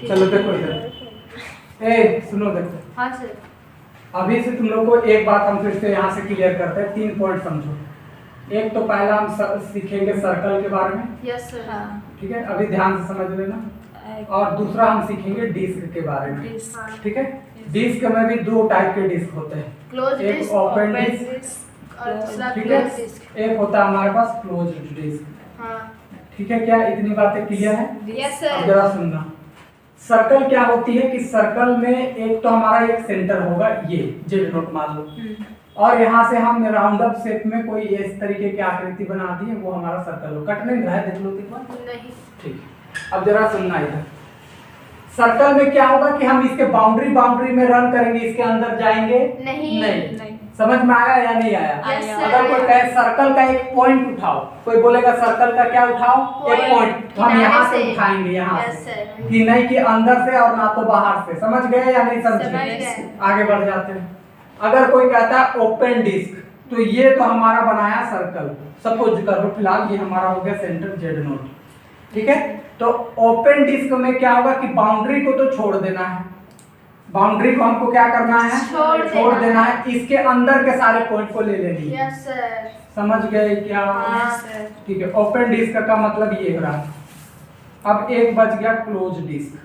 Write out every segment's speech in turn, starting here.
चलो देखो इधर, ए सुनो देखो। हाँ सर। अभी से तुम लोग को एक बात हम फिर से यहाँ से क्लियर करते हैं, 3 पॉइंट समझो। एक तो पहला हम सीखेंगे सर्कल के बारे में, यस सर। हाँ। ठीक है, अभी ध्यान से समझ लेना। और दूसरा हम सीखेंगे डिस्क के बारे में, ठीक है। डिस्क में भी 2 टाइप के डिस्क होते हैं, क्लोज एक disc, open open disc, disc और दूसरा ठीक है, क्लोज डिस्क। एक होता है हमारे पास क्लोज डिस्क। हाँ। ठीक है, क्या इतनी बातें क्लियर है? यस अब सर। जरा सुनना, सर्कल क्या होती है कि सर्कल में एक तो हमारा एक सेंटर होगा, ये जेड नोट मान लो, और यहाँ से हम राउंड अप शेप में कोई इस तरीके की आकृति बना दी है, वो हमारा सर्कल हो। कट नहीं रहा है, देख लो एक बार। नहीं। ठीक है, अब जरा सुनना इधर। सर्कल में क्या होगा कि हम इसके बाउंड्री में रन करेंगे, इसके अंदर जाएंगे नहीं। समझ में आया या नहीं आया? अगर कोई कहे सर्कल का एक पॉइंट उठाओ, कोई बोलेगा सर्कल का क्या उठाओ, एक पॉइंट, तो हम यहाँ से उठाएंगे, यहाँ से, कि नहीं कि अंदर से और ना तो बाहर से। समझ गए या नहीं समझे? आगे बढ़ जाते हैं। अगर कोई कहता है ओपन डिस्क, तो ये तो हमारा बनाया सर्कल, सपोज करो फिलहाल ये हमारा हो गया सेंटर जेड नोट, ठीक है। तो ओपन डिस्क में क्या होगा कि बाउंड्री को तो छोड़ देना है, बाउंड्री को हमको क्या करना है, छोड़ देना है, इसके अंदर के सारे पॉइंट को ले लेनी है। Yes sir. समझ गए क्या? ठीक है, ओपन डिस्क का मतलब ये हो रहा। अब एक बच गया क्लोज डिस्क।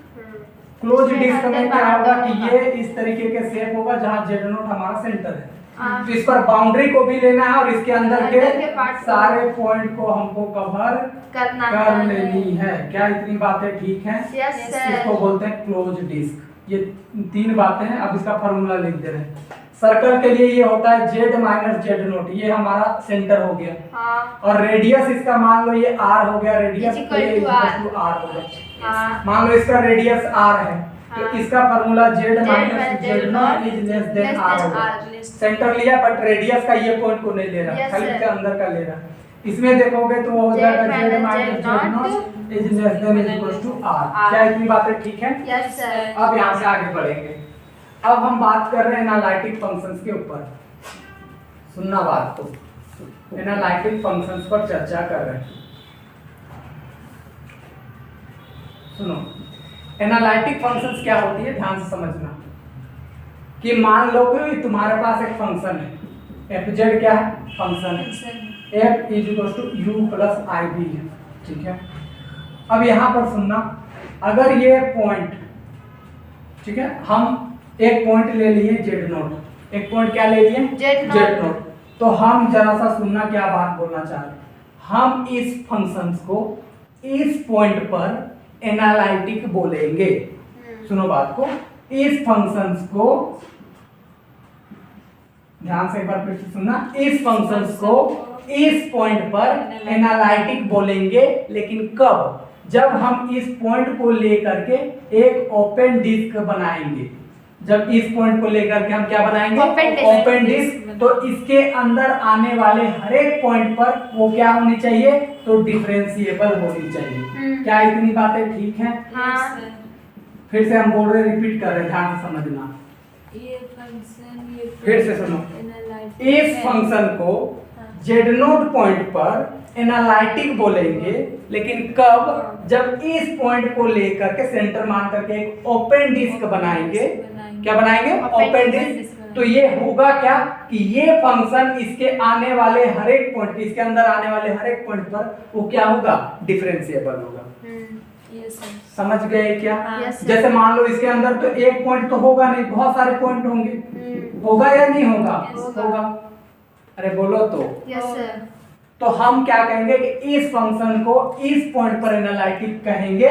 क्लोज डिस्क में क्या होगा कि ये इस तरीके के शेप होगा जहां जेड नोट हमारा सेंटर है, तो इस पर बाउंड्री को भी लेना है और इसके अंदर के सारे पॉइंट को हमको कवर कर लेनी है। क्या इतनी बातें ठीक हैं? इसको बोलते हैं क्लोज डिस्क। ये 3 बातें हैं। अब इसका फॉर्मूला लिख दे रहे हैं। सर्कल के लिए ये होता है जेड माइनस जेड नोट, ये हमारा सेंटर हो गया। हाँ। और रेडियस इसका मान लो ये आर हो गया, रेडियस आर हो गया। मान लो इसका रेडियस आर है, तो इसका formula z minus z naught is less than r होगा। सेंटर लिया बट रेडियस का ये पॉइंट को नहीं ले रहा, खाली इसके अंदर का ले रहा। इसमें देखोगे तो वो हो जाएगा z minus z naught is less than equal to r. क्या इतनी बातें ठीक है? Yes sir. अब यहाँ से आगे बढ़ेंगे। अब हम बात कर रहे हैं एनालिटिक फंक्शंस के ऊपर। सुनना बात को, एनालिटिक फंक्शंस पर चर्चा कर रहे हैं। सुनो, एनालिटिक फंक्शंस क्या होती है, ध्यान से समझना। कि मान लो कि तुम्हारे पास एक फंक्शन है, एफ जेड क्या है, फंक्शन है, f is equal to u plus i b है, ठीक है। अब यहाँ पर सुनना, अगर ये पॉइंट, ठीक है, हम एक पॉइंट ले लिए जेड नोट, एक पॉइंट क्या ले लिए, जेड नोट, तो हम जरा सा सुनना क्या बात बोलना चाह रहे हैं। हम इस फंक्शंस को इस पॉइंट पर एनालिटिक बोलेंगे। सुनो बात को, इस फंक्शंस को ध्यान से एक बार फिर से सुनना, इस फंक्शंस को इस पॉइंट पर एनालिटिक बोलेंगे, लेकिन कब? जब हम इस पॉइंट को लेकर के एक ओपन डिस्क बनाएंगे। जब इस पॉइंट को लेकर के हम क्या बनाएंगे, ओपन डिस्क, तो इसके अंदर आने वाले हर एक पॉइंट पर वो क्या होनी चाहिए, तो डिफरेंशिएबल होनी चाहिए। क्या इतनी बातें ठीक हैं? हाँ। फिर से हम बोल रहे, रिपीट कर रहे, ध्यान से समझना। ये फंक्शन फिर से सुनो, इस फंक्शन को जेड नोट पॉइंट पर एनालिटिक बोलेंगे, लेकिन कब? जब इस पॉइंट को लेकर के सेंटर मान करके एक ओपन डिस्क बनाएंगे। क्या बनाएंगे? Open disc. तो ये होगा क्या कि ये फंक्शन इसके आने वाले हर एक पॉइंट, इसके अंदर आने वाले हर एक पॉइंट पर वो क्या होगा, डिफरेंशिएबल होगा। समझ गए क्या? जैसे मान लो इसके अंदर तो एक पॉइंट तो होगा नहीं, बहुत सारे पॉइंट होंगे, होगा या नहीं होगा? होगा। अरे बोलो तो। Yes sir. तो हम क्या कहेंगे कि इस फंक्शन को इस पॉइंट पर एनालिटिक कहेंगे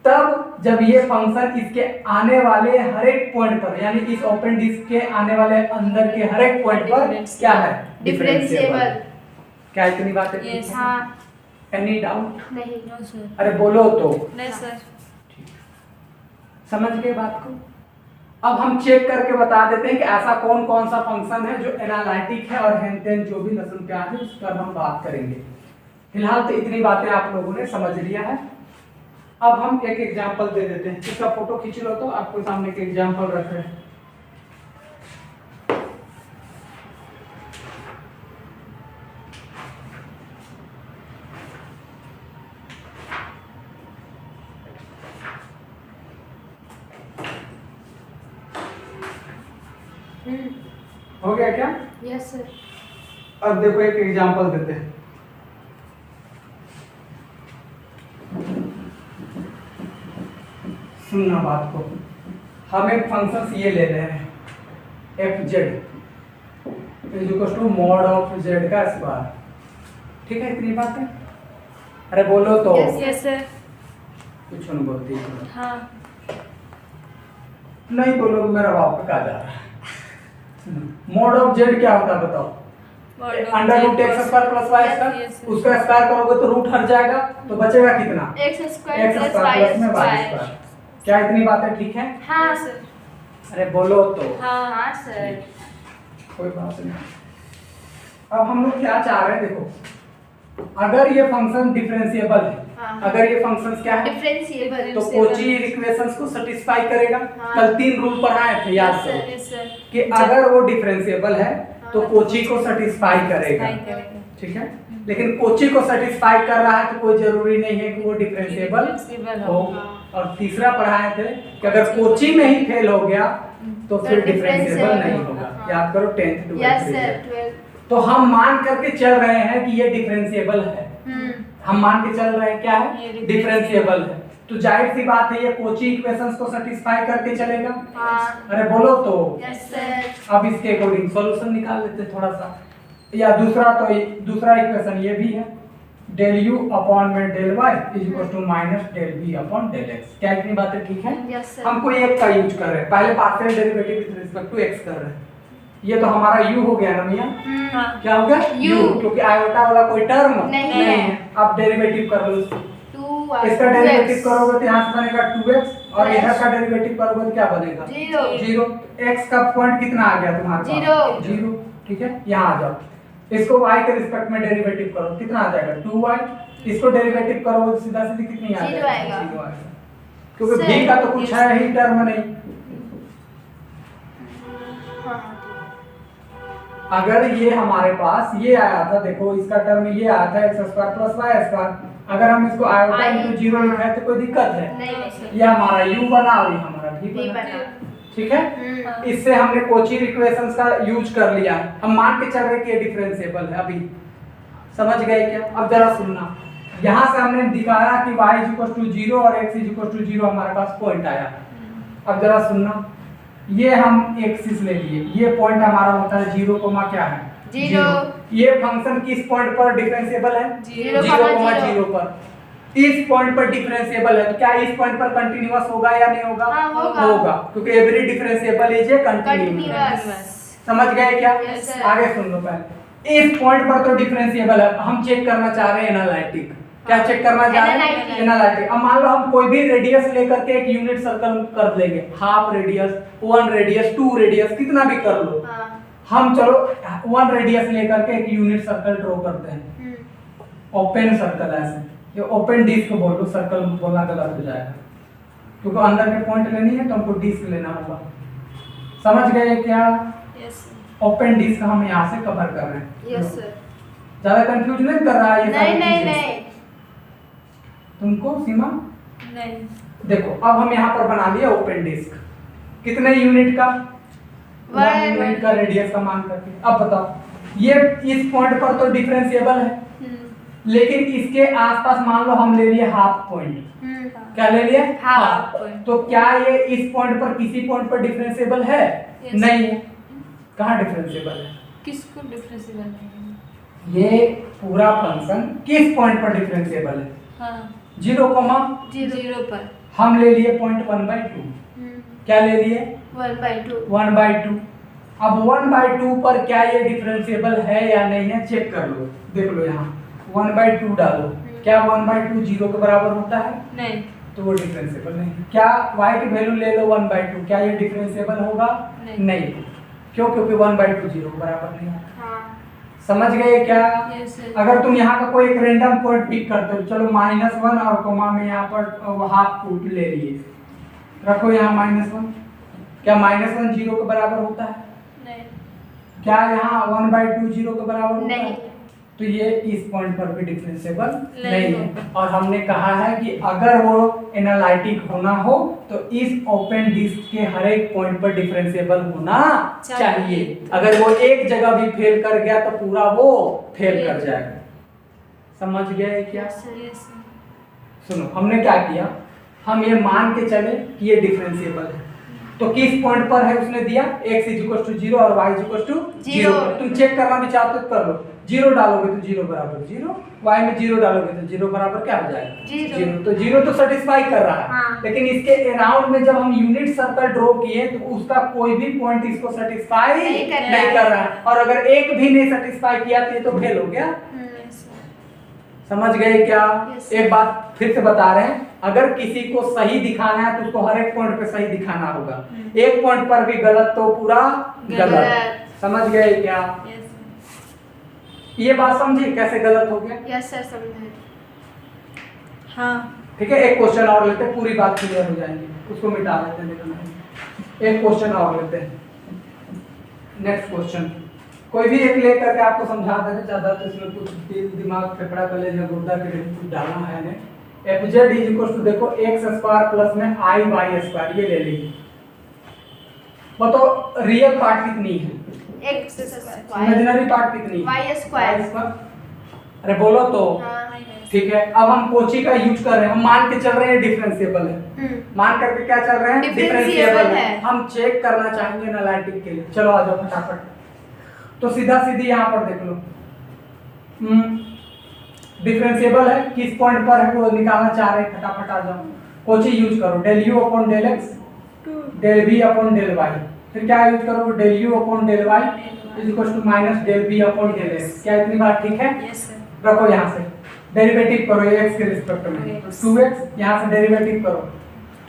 तब जब ये फंक्शन इसके आने वाले हर एक पॉइंट पर, यानी इस ओपन डिस्क के आने वाले अंदर के हर एक पॉइंट पर क्या है, डिफरेंशिएबल। क्या इतनी बातें? यस। हाँ। Any doubt? नहीं। No sir. अरे बोलो तो। नहीं सर। समझ गए बात को? अब हम चेक करके बता देते हैं कि ऐसा कौन कौन सा फंक्शन है जो एनालिटिक है, और हेन जो भी नस्ल के आगे उस पर हम बात करेंगे। फिलहाल तो इतनी बातें आप लोगों ने समझ लिया है। अब हम एक एग्जांपल दे देते हैं। इसका फोटो खींच लो, तो आपको सामने एक एग्जांपल रख रहे हैं। हो गया क्या? Yes sir. अब देखो एक एग्जांपल देते हैं। सुनना बात को, हम एक फंक्शन ये ले रहे हैं f Z is to mod of z का स्क्वायर। ठीक है, इतनी बात है। अरे बोलो तो। Yes sir. कुछ नहीं बोलती। हाँ। नहीं बोलो, मेरा बाप कहा जा रहा है। मॉड ऑफ जेड क्या होता है बताओ? Under root x square plus y square, उसका स्क्वायर करोगे तो रूट हट जाएगा, तो बचेगा कितना? X square plus y plus में वाई स्क्वायर। स्क्वायर। क्या इतनी बातें ठीक है? हाँ सर। अरे बोलो तो। हाँ सर। कोई बात नहीं। अब हम लोग क्या चाह रहे हैं देखो, अगर ये फंक्शन डिफरेंशिएबल है, हाँ। अगर ये फंक्शंस क्या है डिफरेंशिएबल। तो कोची इक्वेशंस को सेटिस्फाई करेगा। हाँ। कल 3 रूल पढ़ाए थे, याद Yes, करो यस सर। कि अगर वो डिफरेंशिएबल है तो हाँ। कोची को सेटिस्फाई करेगा। करेगा। ठीक है, लेकिन कोची को सेटिस्फाई कर रहा है तो कोई जरूरी नहीं है कि वो डिफरेंशिएबल Differentiable हो। हाँ। और तीसरा पढ़ाए थे कि अगर कोची में ही फेल हो गया तो फिर डिफरेंशिएबल differentiable नहीं होगा। होगा। हाँ। याद करो 10th यस 12th सर 12। तो हम मान करके चल रहे हैं कि ये डिफरेंशिएबल है। हम मान के चल रहे हैं क्या ये है? डिफरेंशिएबल है। तो जाहिर सी बात है ये कोची इक्वेशंस को सेटिस्फाई करके चलेगा। हाँ। अरे बोलो तो। Yes sir. अब इसके अकॉर्डिंग सॉल्यूशन निकाल लेते हैं थोड़ा सा। या दूसरा इक्वेशन ये भी है, डेल यू अपॉन में del y is equal to minus del b upon del x. क्या इतनी बातें ठीक है? Yes sir. हम कोई एक का यूज कर रहे हैं, पहले partial derivative with respect to x कर रहे हैं। ये तो हमारा u हो गया ना मियां? हाँ। क्या हो गया? U। क्योंकि आयोटा वाला कोई टर्म नहीं है। अब डेरिवेटिव कर लो इसको। 2 इसका डेरिवेटिव करोगे तो यहाँ से बनेगा 2x और Yes। इधर का डेरिवेटिव करोगे तो क्या बनेगा? 0। 0। x का पॉइंट कितना आ गया तुम्हारे पास? 0। 0। ठीक है, यहाँ आ जाओ। इसको y के रिस्पेक्ट में डेरिवेटिव करो, कितना आ जाएगा? 2y। इसको डेरिवेटिव करोगे तो सीधा सीधी कितनी आ 0 जाएगा? आएगा। 0 आएगा। क्योंकि Sir, v का तो कुछ है ही टर्म नहीं। हाँ। अगर ये हमारे पास ये आया था, देखो इसका टर्म ये आया था x square plus y square, अगर हम इसको आयोटा इनटू 0 लिखा है तो कोई दिक्कत है? नहीं सर। ये हमारा u बना और ये हमारा v भी बना। बना। ठीक है, इससे हमने कोची इक्वेशंस का यूज कर लिया। हम मान के चल रहे कि ये डिफरेंशिएबल है। अभी समझ गए क्या? अब जरा सुनना, यहाँ से हमने दिखाया कि y 0 और x 0 हमारे पास पॉइंट आया। अब जरा सुनना, ये हम एक्सिस ले लिए, ये पॉइंट हमारा होता है 0, क्या है? 0। ये फंक्शन किस पॉइंट पर डिफरेंशिएबल है? 0,0 पर। इस पॉइंट पर डिफरेंशिएबल है तो क्या इस पॉइंट पर कंटीन्यूअस होगा या नहीं होगा? हाँ, होगा। होगा, क्योंकि every differentiable is a continuous. समझ गए क्या? Yes, sir। आगे सुन लो पहले। इस पॉइंट पर तो डिफरेंशिएबल है, हम चेक करना चाह रहे हैं एनालिटिक। क्या चेक करना चाह रहे हैं? एनालिटिक। अब मान लो हम कोई भी रेडियस लेकर के एक यूनिट सर्कल कर लेंगे, हाफ रेडियस, 1 रेडियस, 2 रेडियस, कितना भी कर लो। हाँ। हम चलो 1 रेडियस लेकर के एक यूनिट सर्कल ड्रॉ करते हैं, ओपन सर्कल। ऐसे ये ओपन डिस्क बोल लो, सर्कल बोलना गलत हो जाएगा, क्योंकि अंदर के पॉइंट लेनी है तो हमको डिस्क लेना होगा। समझ गए क्या? यस ओपन डिस्क हम यहाँ से कवर कर रहे हैं। Yes sir. ज्यादा कंफ्यूज नहीं कर रहा है ये सारी नहीं चीजें? नहीं तुमको सीमा नहीं। देखो, अब हम यहाँ पर बना लिया ओपन डिस्क, कितने यूनिट का? 1 यूनिट का रेडियस का मान करके। अब बताओ, ये इस पॉइंट पर तो डिफरेंशिएबल है, लेकिन इसके आसपास मान लो हम ले लिए हाफ पॉइंट। क्या ले लिए? Half point. तो क्या ये इस पॉइंट पर किसी पॉइंट पर डिफरेंशिएबल है? Yes। नहीं है। कहाँ डिफरेंशिएबल है? किसको डिफरेंशिएबल नहीं? ये पूरा फंक्शन किस पॉइंट पर डिफरेंशिएबल है? हाँ। 0, 0 पर। हम ले लिए पॉइंट 1/2। क्या ले लिए? 1/2। 1/2। अब 1/2 पर क्या ये डिफरेंशिएबल है या नहीं है चेक कर लो। देख लो यहाँ 1/2 डालो, क्या 1/2 0 के बराबर होता है? नहीं। तो वो डिफरेंशिएबल नहीं है। क्या y की वैल्यू ले लो 1/2, क्या ये डिफरेंशिएबल होगा? नहीं। क्यों? क्योंकि 1/2 0 के बराबर नहीं है। हाँ। समझ गए क्या? Yes sir. अगर तुम यहाँ का कोई एक रैंडम पॉइंट पिक करते हो, चलो -1 और कोमा में यहाँ पर हाफ फुट ले लिए, रखो यहाँ -1, क्या -1 0 के बराबर होता है? नहीं। क्या यहाँ 1/2 0 के बराबर होता नहीं। है? तो ये इस पॉइंट पर भी डिफरेंशिएबल नहीं नहीं है। और हमने कहा है कि अगर वो एनालिटिक होना हो तो इस ओपन डिस्क के हर एक पॉइंट पर डिफरेंशिएबल होना चाहिए। अगर वो एक जगह भी फेल कर गया तो पूरा वो फेल कर जाएगा। समझ गए क्या? सुनो, हमने क्या किया, हम ये मान के चले कि ये डिफरेंशिएबल है, तो किस पॉइंट पर है उसने दिया x = 0 और y = 0। तुम चेक करना भी चाहते हो तो कर लो, 0 डालोगे तो 0 बराबर 0, y में 0 डालोगे तो 0 बराबर क्या हो जाएगा? 0। तो 0 तो सेटिस्फाई कर रहा है। हाँ। लेकिन इसके अराउंड में जब हम यूनिट सर्कल ड्रॉ किए तो उसका कोई भी पॉइंट इसको सेटिस्फाई नहीं कर रहा है, और अगर एक भी नहीं सेटिस्फाई किया तो ये तो फेल हो गया। समझ गए क्या? एक बात फिर से बता रहे हैं, अगर किसी को सही दिखाना है तो उसको हर एक पॉइंट पे सही दिखाना होगा, एक पॉइंट पर भी गलत तो पूरा गलत। समझ गए क्या? ये बात समझी कैसे गलत हो गया? यस सर, समझे। हाँ ठीक है, एक क्वेश्चन और लेते हैं, पूरी बात क्लियर हो जाएगी, उसको मिटा देते हैं। एक क्वेश्चन और लेते हैं, नेक्स्ट क्वेश्चन कोई भी एक लेकर के आपको समझा देना चाहता तो इसमें कुछ दिल दिमाग फेफड़ा कलेज या गुर्दा के लिए कुछ डालना है ने। fz = देखो x² प्लस में i/y², ये ले लीजिए। बताओ रियल पार्ट कितनी है? x², इमेजिनरी पार्ट कितनी है? y²। अरे बोलो तो। हाँ। ठीक है, अब हम कोची का यूज कर रहे हैं, हम मान के चल रहे हैं डिफरेंशिएबल है। मान करके क्या चल रहे हैं? डिफरेंशिएबल है। हम चेक करना चाहेंगे एनालिटिक के लिए। चलो आ जाओ फटाफट, तो सीधा सीधी यहाँ पर देख लो, डिफरेंशिएबल है, किस पॉइंट पर है वो निकालना चाह रहे हैं, फटाफट आ जाओ। कोची यूज करो, del u upon del x, del v upon del y। फिर क्या यूज करोगे? del u upon del y = minus del v upon del x। क्या इतनी बात ठीक है? Yes sir. रखो, यहाँ से डेरिवेटिव करो x के रिस्पेक्ट में, 2x, यहाँ से डेरिवेटिव करो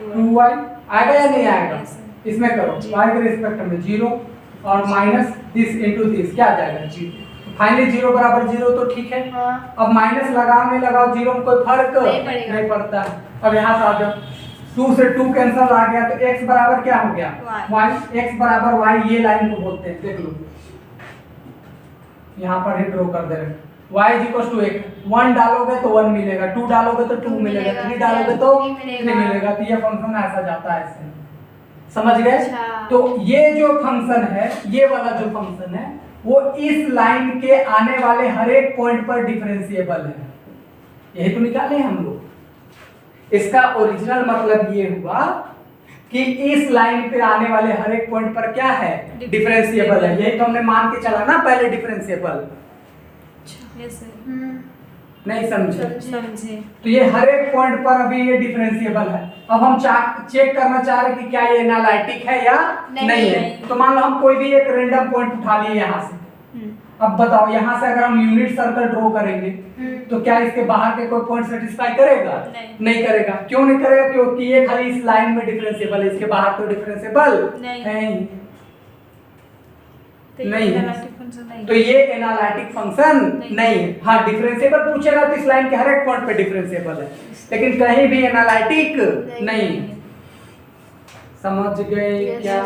2y, आएगा या नहीं आएगा? इसमें करो y के रिस्पेक्ट में 0 और माइनस दिस इनटू दिस, क्या आ जाएगा? 0। फाइनली 0 बराबर 0 तो ठीक है। हाँ। अब माइनस लगाओ नहीं लगाओ 0 में कोई फर्क नहीं पड़ता है। अब यहाँ से आ जाओ, 2 से 2 कैंसिल आ गया तो x बराबर क्या हो गया? y। x बराबर y, ये लाइन को बोलते हैं, देख लो यहाँ पर ही ड्रॉ कर दे रहे हैं। y = 1 डालोगे तो 1 मिलेगा, 2 डालोगे तो 2 मिलेगा, 3 डालोगे तो 3 मिलेगा। तो ये फंक्शन ऐसा जाता है ऐसे। समझ गए? तो ये जो फंक्शन है, ये वाला जो फंक्शन है, वो इस लाइन के आने वाले हर एक पॉइंट पर डिफरेंशिएबल है। यही तो निकाले हम लोग। इसका ओरिजिनल मतलब ये हुआ कि इस लाइन पे आने वाले हर एक पॉइंट पर क्या है? डिफरेंशिएबल है। यही तो हमने मान के चला ना पहले, डिफरेंशिएबल। Yes sir. नहीं समझे? तो ये हर एक पॉइंट पर अभी ये डिफरेंशिएबल है। अब हम चेक करना चाह रहे हैं कि क्या ये एनालिटिक है या नहीं है। तो मान लो हम कोई भी एक रैंडम पॉइंट उठा लिए यहाँ से। अब बताओ, यहाँ से अगर हम यूनिट सर्कल ड्रॉ करेंगे तो क्या इसके बाहर के कोई पॉइंट सेटिस्फाई करेगा? नहीं करेगा। क्यों नहीं करेगा? क्योंकि ये खाली इस लाइन में डिफरेंशिएबल है, इसके बाहर तो डिफरेंशिएबल नहीं। तो ये एनालिटिक फंक्शन नहीं है। हाँ, डिफरेंशिएबल पूछेगा तो इस लाइन के हर एक पॉइंट पे डिफरेंशिएबल है, लेकिन कहीं भी एनालिटिक नहीं। समझ गए क्या?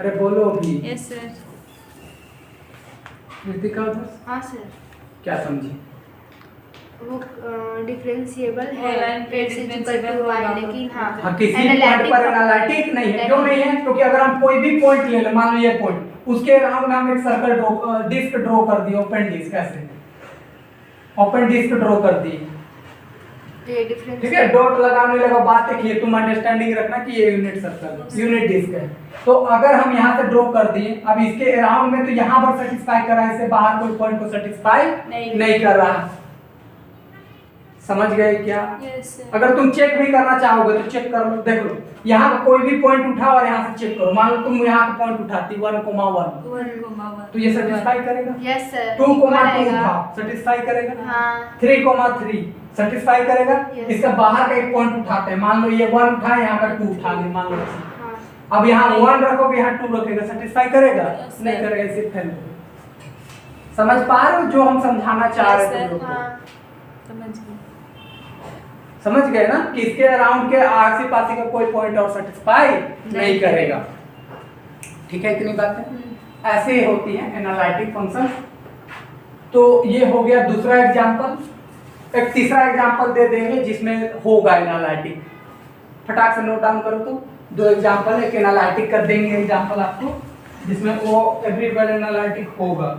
अरे बोलो भी। Yes sir. कृतिका, हाँ सर। क्या समझी? वो डिफरेंशिएबल है, लेकिन हाँ, किसी पॉइंट पर एनालिटिक नहीं है। क्यों नहीं है? क्योंकि अगर हम कोई भी पॉइंट ले लें, मान लो ये पॉइंट, उसके अराउंड में हम एक सर्कल डिस्क ड्रॉ कर दिए, ओपन डिस्क। ऐसे ओपन डिस्क ड्रॉ कर दी, ठीक है, डॉट लगाने लगा। बात देखिए, तुम अंडरस्टैंडिंग रखना कि ये यूनिट सर्कल, यूनिट डिस्क है। तो अगर हम यहाँ से ड्रॉ कर दिए, अब इसके अराउंड में तो यहाँ पर सेटिस्फाई कर रहा है, इससे बाहर कोई पॉइंट को सेटिस्फाई नहीं कर रहा। समझ गए क्या? अगर तुम चेक भी करना चाहोगे तो चेक कर लो, देख लो, यहाँ का कोई भी पॉइंट उठाओ और यहाँ से चेक करो। मान लो तुम यहाँ का पॉइंट उठाती 1,1, तो ये सेटिस्फाई करेगा? Yes sir. 2,2 उठाओ, सेटिस्फाई करेगा? हाँ। 3,3 सेटिस्फाई करेगा? इसका बाहर का एक पॉइंट उठाते हैं, मान लो ये 1 उठाए, यहाँ का 2 उठा ले, मान लो। अब यहाँ 1 रखोगे, यहाँ 2 रखेगा, सेटिस्फाई करेगा? नहीं करेगा, इसे फेल। समझ पा रहे हो जो हम समझाना चाह रहे थे लोगों को? समझ गए ना कि इसके अराउंड के आसे पासे का कोई पॉइंट और सेटिस्फाई नहीं करेगा। ठीक है, इतनी बातें ऐसे ही होती हैं एनालिटिक फंक्शन। तो ये हो गया दूसरा एग्जांपल। एक तीसरा एग्जांपल दे देंगे जिसमें होगा एनालिटिक। फटाक से नोट डाउन करो। तो 2 एग्जाम्पल, एक एनालिटिक कर देंगे एग्जाम्पल आपको, जिसमें वो एवरीवेयर एनालिटिक होगा,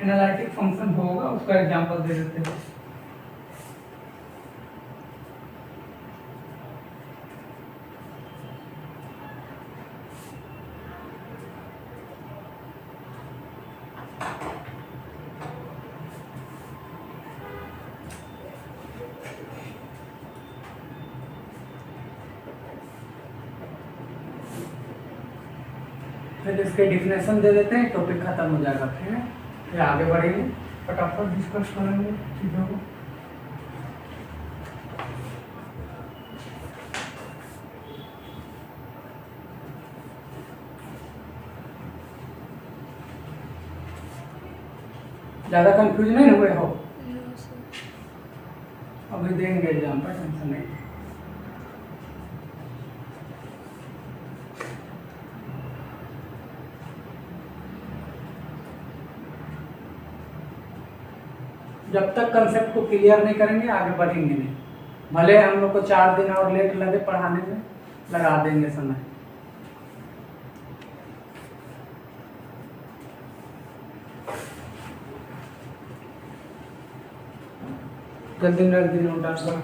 एनालिटिक फंक्शन होगा, उसका एग्जाम्पल दे देते हैं। फिर इसके डिफिनेशन दे देते हैं, टॉपिक खत्म हो जाएगा। फिर आगे बढ़ेंगे, फटाफट डिस्कस करेंगे चीज़ों को। ज़्यादा कंफ्यूज नहीं हुए हो? अभी देंगे एग्जाम पर, टेंशन नहीं। जब तक कंसेप्ट को क्लियर नहीं करेंगे आगे बढ़ेंगे नहीं। भले हम लोग को 4 दिन और लेट लगे पढ़ाने में, लगा देंगे समय। जल्दी जल्दी नोट डाउन करो।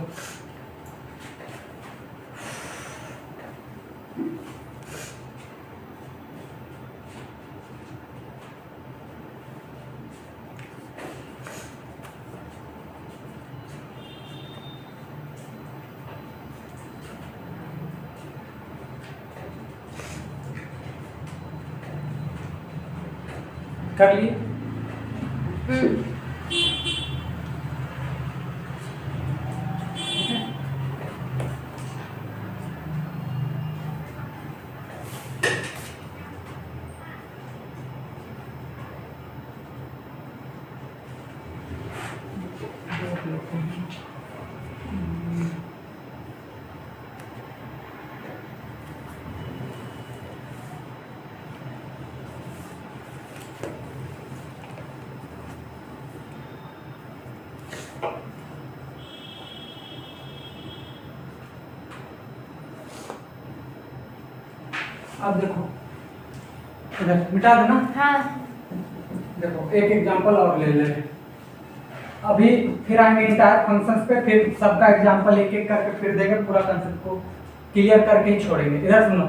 कर लिए? अब देखो, इधर मिटा देना। हाँ। देखो एक एग्जांपल और ले ले। अभी फिर आएंगे इंटायर फंक्शंस पे, फिर सबका एग्जांपल एक एक करके फिर देंगे, पूरा कंसेप्ट को क्लियर करके ही छोड़ेंगे। इधर सुनो,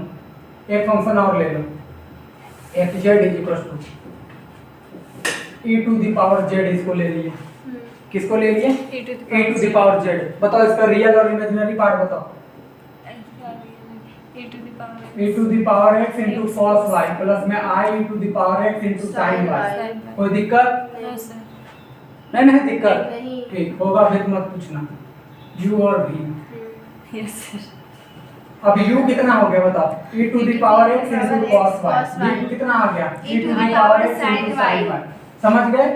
एक फंक्शन और ले लो, F Z is equal to e to the power z। इसको ले लिए, किसको ले लिए? e to the power z। बताओ इसका रियल और इमेजिनरी पार्ट बताओ। e to the power x into cos y plus में i e to the power x into sin y। कोई दिक्कत? नहीं दिक्कत। ठीक होगा, फिर मत पूछना। u और v। Yes sir. अब u कितना हो गया बताओ? e to the power x into cos y। v कितना आ गया? e to the power x into sin y। समझ गए?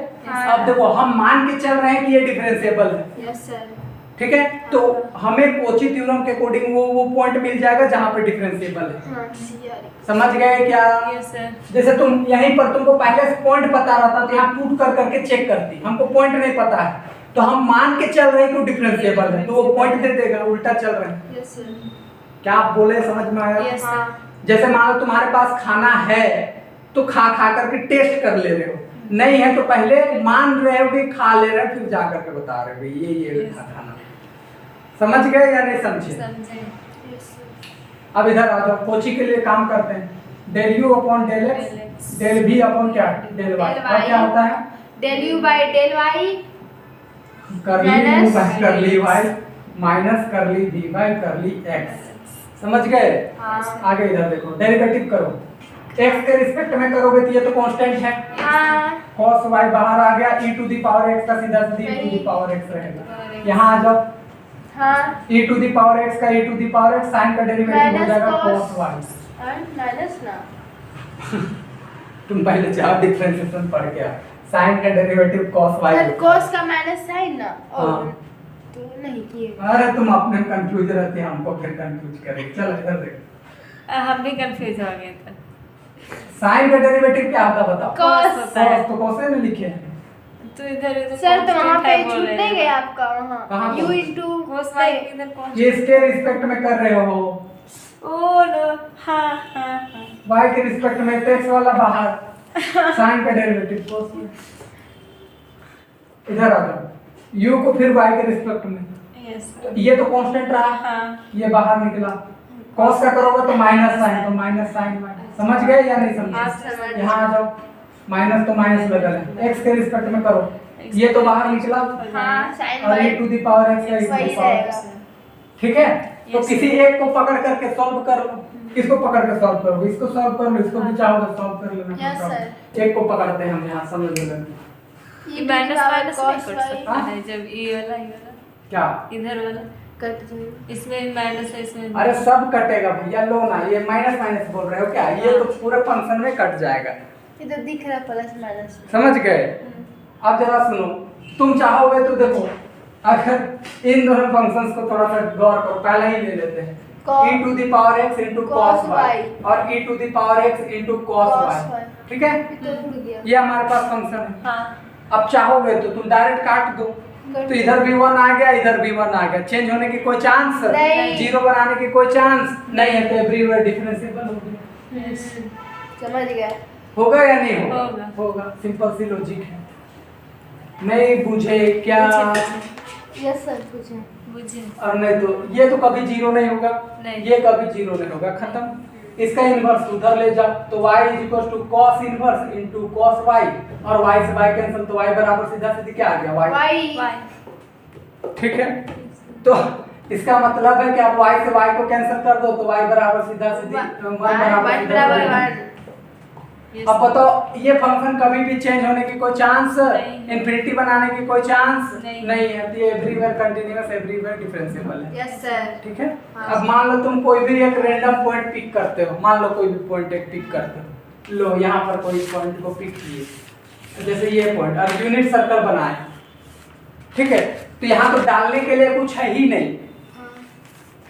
अब देखो हम मान के चल रहे हैं कि ये डिफरेंशिएबल है। Yes sir. ठीक है, तो हमें कोची थ्योरम के अकॉर्डिंग वो पॉइंट मिल जाएगा जहां पे डिफरेंशिएबल है। समझ गए क्या? Yes sir. जैसे तुम यहीं पर तुमको पहले से पॉइंट पता रहता तो यहाँ पुट कर करके चेक करती, हमको पॉइंट नहीं पता है तो हम मान के चल रहे हैं कि डिफरेंशिएबल है, तो वो पॉइंट दे देगा। उल्टा चल रहे हैं। Yes sir. क्या आप बोले, समझ में आया? Yes sir. जैसे मान लो तुम्हारे पास खाना है तो खा करके टेस्ट कर ले रहे हो, नहीं है तो पहले मान रहे हो कि खा ले रहे हो, फिर जा करके बता रहे हो ये खाना। समझ गए या नहीं समझे? अब इधर आ जाओ, कोची के लिए काम करते हैं। Del you upon del x, del भी अपॉन क्या? Del Y. और क्या होता है? Del U by del Y, curly U by curly Y minus curly V by curly X. समझ गए? हाँ। आगे इधर देखो, डेरिवेटिव करो। x के रिस्पेक्ट में करोगे तो ये तो कांस्टेंट है। हाँ। cos y बाहर आ गया, e to the power x का सीधा e to the power x रहेगा। यहाँ आ जाओ, हाँ। e to the power x का e to the power x sin का डेरिवेटिव हो जाएगा cos y। माइनस ना, तुम पहले चार डिफरेंशिएशन पढ़ के आ। sin का derivative cos y। Sir cos का माइनस sin ना। हाँ। तो नहीं किए। अरे तुम अपने कंफ्यूज रहते हैं, हमको फिर कंफ्यूज करें। चल इधर देख, हम भी कंफ्यूज हो गए थे। sin का डेरिवेटिव क्या होता बताओ? cos होता है। cos तो cos में लिखे हैं। तो इधर सर तो वहाँ पे constant है, छूट बोल नहीं रहे गया हैं। आपका कहाँ वहाँ पर? u इंटू cos y इधर कौन ये इसके रिस्पेक्ट में कर रहे हो, ओ नो हाँ हाँ हाँ y के रिस्पेक्ट में तो x वाला बाहर, sin का डेरिवेटिव cos में। इधर आ जाओ, u को फिर y के रिस्पेक्ट में, यस तो ये तो कांस्टेंट रहा, हाँ ये बाहर निकला। cos का करोगे तो माइनस साइन, तो माइनस साइन समझ गए या नहीं हाँ, समझे? समझ। यहाँ आ जाओ, माइनस तो माइनस लगल है, x के रिस्पेक्ट में करो, ये तो बाहर निकला हाँ साइन और e to the power x का e वही टू द पावर, रहेगा। ठीक है? तो Yes, किसी sir. एक को पकड़ करके सॉल्व कर लो, इसको पकड़ के सॉल्व करो, इसको सॉल्व कर लो, इसको भी चाहोगे सॉल्व कर लेना। Yes, sir. एक को पकड़ते हैं हम यहाँ, समझ लो। ये माइनस माइनस नहीं cos कर y सकता है जब ये वाला क्या? इधर वाला कट जाएगा। इसमें माइनस है इसमें अरे सब कटेगा भैया, लो ना, ये माइनस माइनस बोल रहे हो क्या? ये तो पूरे फंक्शन में कट जाएगा, ये तो दिख रहा प्लस माइनस। समझ गए? अब जरा सुनो, तुम चाहोगे तो देखो, अगर इन दोनों फंक्शंस को थोड़ा सा गौर करो, पहले ही ले लेते हैं, e to the power x into cos y और e to the power x into cos y, ठीक है? ये तो उड़ गया। ये हमारे पास फंक्शन है। हाँ अब चाहोगे तो तुम डायरेक्ट काट दो, तो इधर भी 1 आ गया, इधर भी 1 आ गया, चेंज होने की कोई चांस नहीं। जीरो बनाने की कोई चांस नहीं है, तो एवरीवेयर डिफरेंशिएबल हो गया। समझ गया। होगा या नहीं होगा? होगा। होगा, सिंपल सी लॉजिक है। नहीं बुझे क्या? यस सर पूछे। बुझे और नहीं तो ये तो कभी जीरो नहीं होगा, नहीं। ये कभी जीरो नहीं होगा, खत्म। इसका इनवर्स उधर ले जाओ, तो y cos inverse into cos y, और y से y कैंसिल, तो y बराबर सीधा सीधी क्या आ गया? y, वाई वाई ठीक है? तो इसका मतलब है कि आप y से y को कैंसिल कर दो, तो y बराबर सीधा सीधी 1 बराबर वन सीधा बराबर सीधी। वन। अब बताओ, ये फंक्शन कभी भी चेंज होने की कोई चांस, नहीं। इंफिनिटी बनाने की कोई चांस नहीं। है, तो ये एवरीवेयर कंटीन्यूअस, एवरीवेयर डिफरेंशिएबल है, यस सर। ठीक है? हाँ। अब मान लो तुम कोई भी एक रैंडम पॉइंट पिक करते हो, मान लो कोई भी पॉइंट एक पिक करते हो, लो यहाँ पर कोई पॉइंट को पिक किए, जैसे ये पॉइंट, और यूनिट सर्कल बनाए, ठीक है? तो यहाँ तो डालने के लिए कुछ है ही नहीं,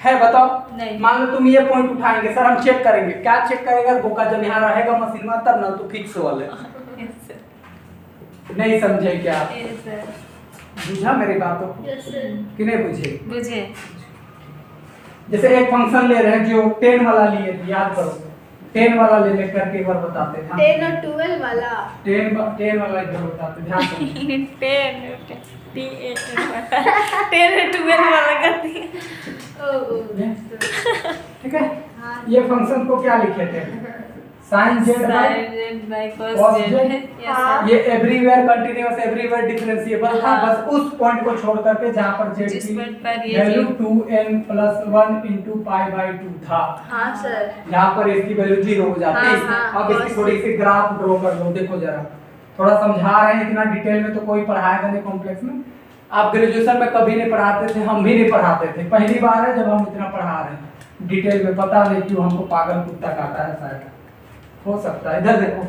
है बताओ? नहीं। मान लो तुम ये पॉइंट उठाएंगे, सर हम चेक करेंगे, क्या चेक करेगा? बोका जब यहाँ रहेगा मशीन में तब ना, तो फिक्स वाले। यस सर नहीं समझे क्या? यस सर बुझा मेरी बातों को यस सर। कि नहीं बुझे? बुझे जैसे एक फंक्शन ले रहे हैं जो 10 वाला लिए थे, याद करो, 10 वाला ले लेकर के एक बार बताते थे। 10 और 12 वाला। 10 वाला इधर बताते, ध्यान से। 10 वाला करती है ठीक है? ये फंक्शन को क्या लिखे थे? sin z by cos cos z। z हाँ। ये एवरीवेयर कंटीन्यूअस, एवरीवेयर डिफरेंशिएबल था, हाँ। बस उस पॉइंट को छोड़ करके जहां पर z जिस की point पर ये वैल्यू जी- 2n + 1 * π/2 था, हाँ सर। जहां पर इसकी वैल्यू 0 हो जाती है। हाँ, हाँ, अब इसकी थोड़ी सी ग्राफ ड्रॉ कर लो, देखो जरा, थोड़ा समझा रहे हैं, इतना डिटेल में तो कोई पढ़ाएगा नहीं कॉम्प्लेक्स में। आप ग्रेजुएशन में कभी नहीं पढ़ाते थे, हम भी नहीं पढ़ाते थे, पहली बार है जब हम इतना पढ़ा रहे हैं डिटेल में, पता नहीं क्यों हमको पागल कुत्ता काटा है, शायद हो सकता है। इधर देखो,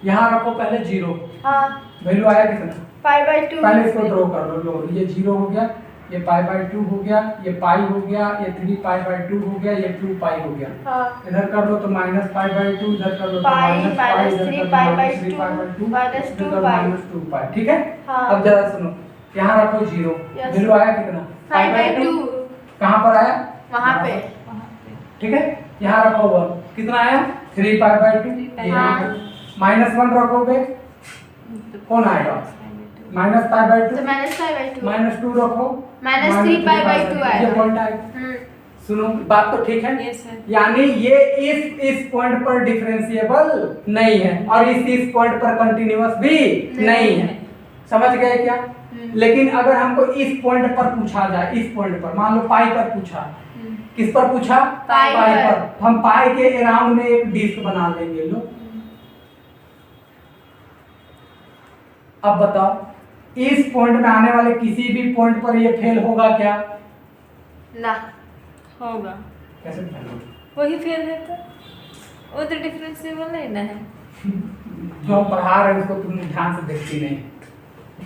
यहाँ रखो पहले 0, हाँ वैल्यू आया कितना? π/2। पहले इसको ड्रॉ कर लो, ये 0 हो गया, ये π/2 हो गया, ये पाई हो गया, ये 3π/2 हो गया, ये 2π हो गया। हाँ इधर कर लो तो -π/2, इधर कर लो तो पाई -π, माइनस इधर 3 कर लो π/2 माइनस इधर 2 कर लो -2π, ठीक है? हाँ। अब जरा सुनो, यहाँ रखो 0, Yes. वैल्यू आया कितना? π/2 कहाँ पर आया? वहाँ पे। ठीक है? यहाँ रखो 1, कितना आया? 3π/2। हाँ। -1 रखोगे कौन आएगा? -π/2। तो -π/2 -2 रखो, -3π/2 आएगा। ये पॉइंट आएगा। सुनो, बात तो ठीक है? यस सर यानी ये इस पॉइंट पर डिफरेंशिएबल नहीं है, और इस पॉइंट पर कंटीन्यूअस भी नहीं है, समझ गए क्या? लेकिन अगर हमको इस पॉइंट पर पूछा जाए, इस पॉइंट पर मान लो पाई पर पूछा, किस पर पूछा? पाई पर। तो हम पाई के अराउंड में एक डिस्क बना लेंगे। लो अब बताओ, इस पॉइंट में आने वाले किसी भी पॉइंट पर ये फेल होगा क्या? ना होगा, कैसे फेल होगा? वही फेल है तो वो तो डिफरेंशिएबल नहीं ना है। जो हम पढ़ा रहे हैं उसको तुम ध्यान से देखती नहीं।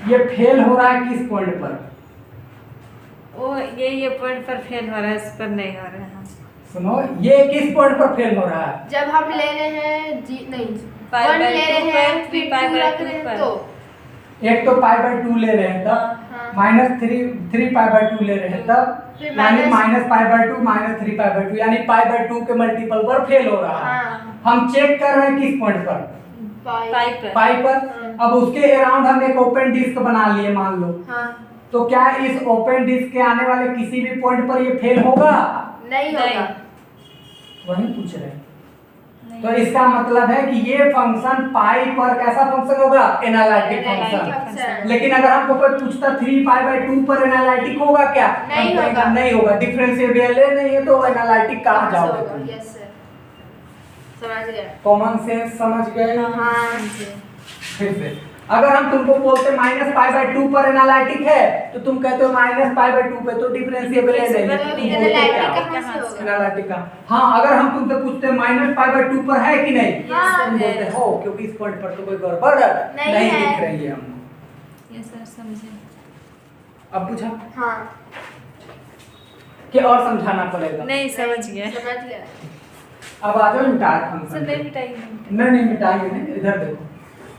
ये फेल हो रहा है किस पॉइंट पर? वो ये पॉइंट पर फेल हो रहा है, इस पर नहीं हो रहा है। सुनो, ये किस पॉइंट पर फेल हो रहा है? जब हम ले रहे हैं नहीं पाई 1 बाय ले 2 रहे हैं पर, फिर 3π/2 2 रख रहे हैं पर। तो एक तो π/2 ले रहे हैं तब, हाँ। -3π/2 ले रहे हैं तब, फिर यानी minus- -π/2 -3π/2 यानी π/2 के मल्टीपल पर फेल हो रहा है। हाँ। हम चेक कर रहे हैं किस पॉइंट पर, पाइप पर। पाई पर। अब उसके अराउंड हम एक ओपन डिस्क बना लिए मान लो, हाँ। तो क्या इस ओपन डिस्क के आने वाले किसी भी पॉइंट पर ये फेल होगा? नहीं होगा। वही पूछ रहे हैं। तो इसका मतलब है कि ये फंक्शन पाई पर कैसा फंक्शन होगा? Analytic function. फंक्शन। लेकिन अगर हमको कोई पूछता 3π/2 पर एनालिटिक होगा क्या? नहीं हम कहेंगे होगा। नहीं होगा, डिफरेंशिएबल है नहीं है तो एनालिटिक कहाँ जाओगे तुम? यस सर, समझ गए। कॉमन सेंस समझ गए? हाँ। फिर से अगर हम तुमको बोलते -π/2 पर एनालिटिक है तो तुम कहते हो -π/2 पे तो डिफरेंशिएबल है नहीं, तुम बोलते एनालिटिक क्या? कहाँ से होगा? एनालिटिक का। हाँ, अगर हम तुमसे पूछते -π/2 पर है कि नहीं, हाँ, तुम है। बोलते हो क्योंकि इस पॉइंट पर तो कोई गड़बड़ नहीं नहीं है। दिख रही है हमको। ये सर समझे। अब पूछा हाँ, कि और समझाना पड़ेगा? नहीं समझ गया। समझ गया। अब आ जाओ इंटायर सर फंक्शन नहीं पे। मिटाएंगे। नहीं मिटाएंगे नहीं, इधर देखो।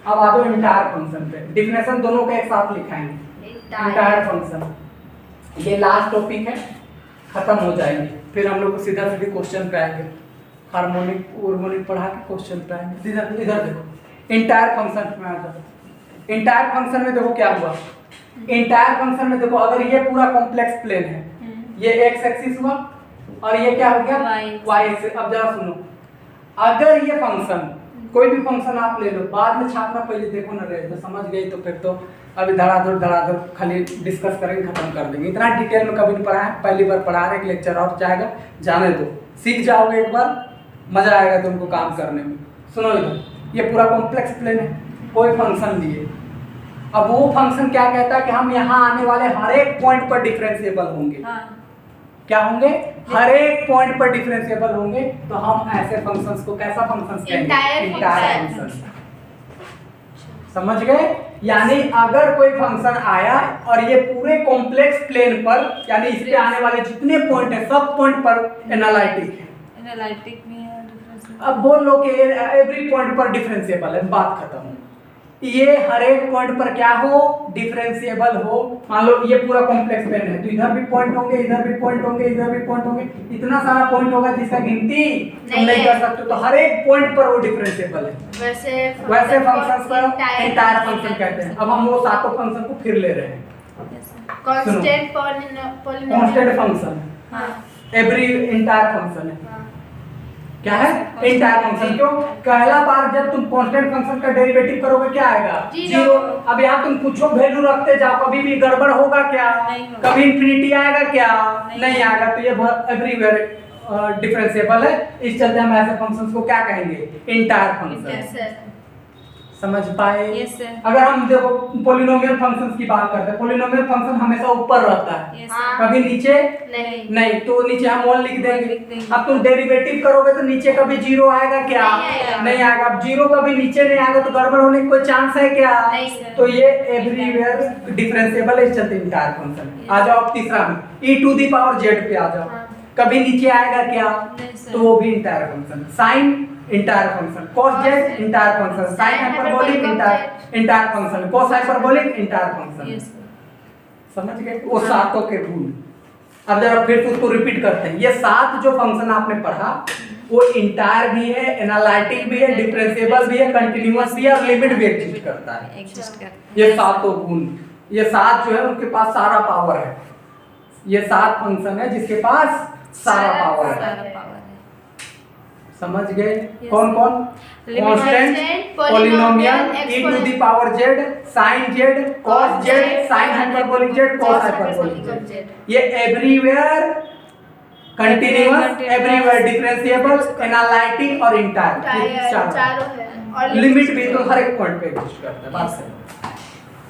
अब आ जाओ इंटायर फंक्शन पे। डिफिनेशन दोनों का एक साथ लिखाएंगे। इंटायर फंक्शन ये लास्ट टॉपिक है, खत्म हो जाएंगे, फिर हम लोग सीधा सीधे क्वेश्चन पे आएंगे। हार्मोनिक हार्मोनिक पढ़ा के क्वेश्चन पे आएंगे। इधर इधर देखो, इंटायर फंक्शन में आ जाओ। इंटायर फंक्शन में देखो क्या हुआ। इंटायर फंक्शन में देखो, अगर ये पूरा कॉम्प्लेक्स प्लेन है, ये एक्स एक्सिस हुआ और ये क्या हो गया? Y axis. अब जरा सुनो, अगर ये फंक्शन कोई भी फंक्शन आप ले लो, बाद में छापना, पहले देखो ना रहे तो समझ गई, तो फिर तो अभी धड़ाधड़ खाली डिस्कस करेंगे, खत्म कर देंगे। इतना डिटेल में कभी नहीं पढ़ा है, पहली बार पढ़ा रहे, एक लेक्चर और जाएगा, जाने दो, सीख जाओगे एक बार, मजा आएगा तुमको काम करने में। सुनो इधर, ये पूरा कॉम्प्लेक्स प्लेन है, कोई फंक्शन लिए, अब वो फंक्शन क्या कहता है कि हम यहाँ आने वाले हर एक पॉइंट पर डिफरेंशिएबल होंगे। हाँ। क्या होंगे? हर एक पॉइंट पर डिफरेंशिएबल होंगे, तो हम ऐसे फंक्शंस को कैसा फंक्शंस कहेंगे? Entire function. समझ गए? यानी अगर कोई फंक्शन आया और ये पूरे कॉम्प्लेक्स प्लेन पर, यानी इस पे आने वाले जितने पॉइंट है सब पॉइंट पर एनालिटिक है। एनालिटिक में है डिफरेंस। अब बोल लो कि एवरी पॉइंट पर डिफरेंशिएबल है, बात खत्म। ये हर एक पॉइंट पर क्या हो? डिफरेंशिएबल हो। मान लो ये पूरा कॉम्प्लेक्स प्लेन है, तो इधर भी पॉइंट होंगे, इधर भी पॉइंट होंगे, इधर भी पॉइंट होंगे, इतना सारा पॉइंट होगा जिसका गिनती तुम नहीं कर सकते, तो हर एक पॉइंट पर वो डिफरेंशिएबल है। वैसे फंक्शंस को इंटायर फंक्शन कहते हैं। अब हम वो सातों फंक्शन को फिर ले रहे हैं। कांस्टेंट कांस्टेंट फंक्शन हाँ। एवरी इंटायर फंक्शन है। हाँ। क्या है? Entire function. क्यों? पहला बार जब तुम कांस्टेंट फंक्शन का डेरिवेटिव करोगे क्या आएगा? जीरो। अब यहाँ तुम कुछ वैल्यू रखते जाओ, कभी भी गड़बड़ होगा क्या? नहीं होगा। कभी इंफिनिटी आएगा क्या? नहीं आएगा। तो ये एवरीवेयर डिफरेंशिएबल है, इस चलते हम ऐसे फंक्शंस को क्या कहेंगे? Entire function. समझ पाए? Yes, sir. अगर हम देखो पोलिनोमियल फंक्शंस की बात करते हैं, पोलिनोमियल फंक्शन हमेशा ऊपर रहता है, Yes, हाँ। कभी नीचे नहीं। नहीं, तो नीचे हम 1 लिख लिख देंगे। देंगे। अब तुम डेरिवेटिव करोगे तो नीचे कभी जीरो आएगा क्या? नहीं आएगा। अब जीरो कभी नीचे नहीं आएगा तो गड़बड़ होने की कोई चांस है क्या? नहीं। तो ये एवरीवेयर डिफरेंशिएबल है, इस चलते इंटायर फंक्शन। आ जाओ अब तीसरा में, e⁻z पे आ जाओ। हाँ। कभी नीचे आएगा क्या? नहीं, सर। तो वो भी entire function. Sine entire function, cos z entire function, sin hyperbolic entire function, cos hyperbolic entire function. Yes, sir. समझ गए? वो सातों के रूल। अब जरा फिर से उसको रिपीट करते हैं। ये 7 जो फंक्शन आपने पढ़ा, वो इंटायर भी है, एनालिटिक भी है, डिफरेंशिएबल भी है, कंटीन्यूअस भी है और लिमिट भी एग्जिस्ट करता है। एग्जिस्ट करता है। ये सातों गुण, ये 7 जो है उनके पास सारा पावर है। ये 7 फंक्शन है जिसके पास सारा पावर है। सारा पावर है। समझ गए? Yes. कौन कौन? Limit constant, polynomial, e⁻z, sin z, cos z, sin hyperbolic z, cos hyperbolic z। ये everywhere continuous, everywhere differentiable, analytic और इंटायर, चारों है। और लिमिट भी तो हर एक पॉइंट पे एग्जिस्ट करता है। बात सही।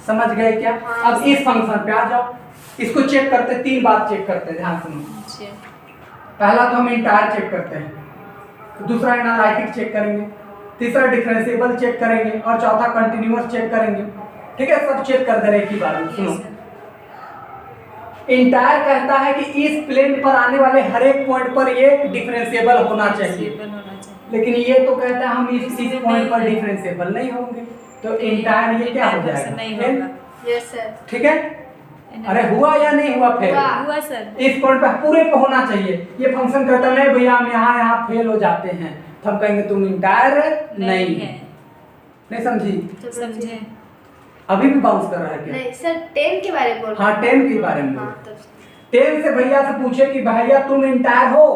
समझ गए क्या? हाँ। अब इस फंक्शन पे आ जाओ, इसको चेक करते, 3 बात चेक करते हैं, ध्यान सुनो। अच्छा। पहला तो हम इंटायर चेक करते हैं, दूसरा एनालिटिक चेक करेंगे, तीसरा डिफरेंशिएबल चेक करेंगे और चौथा कंटीन्यूअस चेक करेंगे। ठीक है, सब चेक कर दे रहे एक ही बार में। सुनो, इंटायर कहता है कि इस प्लेन पर आने वाले हर एक पॉइंट पर ये डिफरेंशिएबल होना चाहिए, Differentiable होना चाहिए। लेकिन ये तो कहता है हम इस पॉइंट पर डिफरेंशिएबल नहीं होंगे। तो इंटायर ये क्या हो इंटायर फंक्शन जाएगा? नहीं फेल। होगा। Yes sir. ठीक है, अरे हुआ या नहीं हुआ फेल? हुआ। हुआ सर। इस पॉइंट पे पूरे पे होना चाहिए। ये फंक्शन कहता नहीं भैया हम यहाँ फेल हो जाते हैं, तो हम कहेंगे तुम इंटायर नहीं है। नहीं समझी? समझे। अभी भी बाउंस कर रहा है क्या? नहीं सर 10 के बारे में बोल हाँ 10 के बारे में हाँ बोल। तब 10 से भैया से पूछे कि भैया तुम इंटायर हो,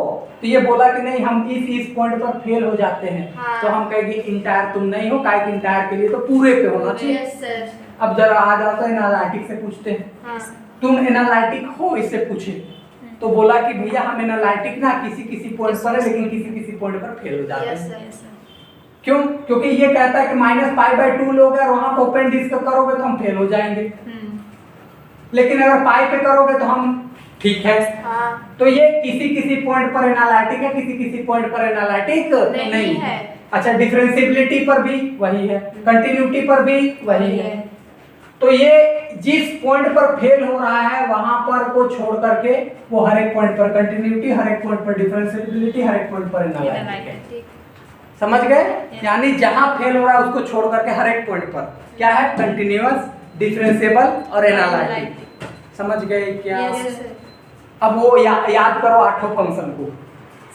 तो ये बोला कि नहीं हम इस पॉइंट पर फेल हो जाते हैं, हाँ। तो हम कहेंगे इंटायर तुम नहीं हो, काहे कि इंटायर के लिए तो पूरे पे होना चाहिए। Yes sir. अब जरा आ जाता है एनालिटिक से पूछते हैं, हाँ तुम एनालिटिक हो, इससे पूछे तो बोला कि भैया हम एनालिटिक ना किसी पॉइंट पर है, लेकिन किसी पॉइंट पर फेल हो जाते यस हैं। सर। क्यों? क्योंकि ये कहता है कि -π/2 लोगे और वहां पर ओपन डिस्क करोगे तो हम फेल हो जाएंगे, लेकिन अगर पाई पे करोगे तो हम ठीक है। हाँ तो ये किसी पॉइंट पर एनालिटिक है, किसी पॉइंट पर एनालिटिक नहीं है। अच्छा, डिफरेंशिएबिलिटी पर भी वही है, कंटिन्यूटी पर भी वही है। तो ये जिस पॉइंट पर फेल हो रहा है वहां पर को छोड़ करके वो हर एक पॉइंट पर कंटिन्यूटी, हर एक पॉइंट पर डिफरेंशिएबिलिटी, हर एक पॉइंट पर एनालिटिक है। ठीक। समझ गए? यानी जहां फेल हो रहा है उसको छोड़ करके हर एक पॉइंट पर क्या है? कंटिन्यूअस, डिफरेंशिएबल और एनालिटिक। समझ गए क्या? Yes sir. अब वो याद करो 8 फंक्शन को,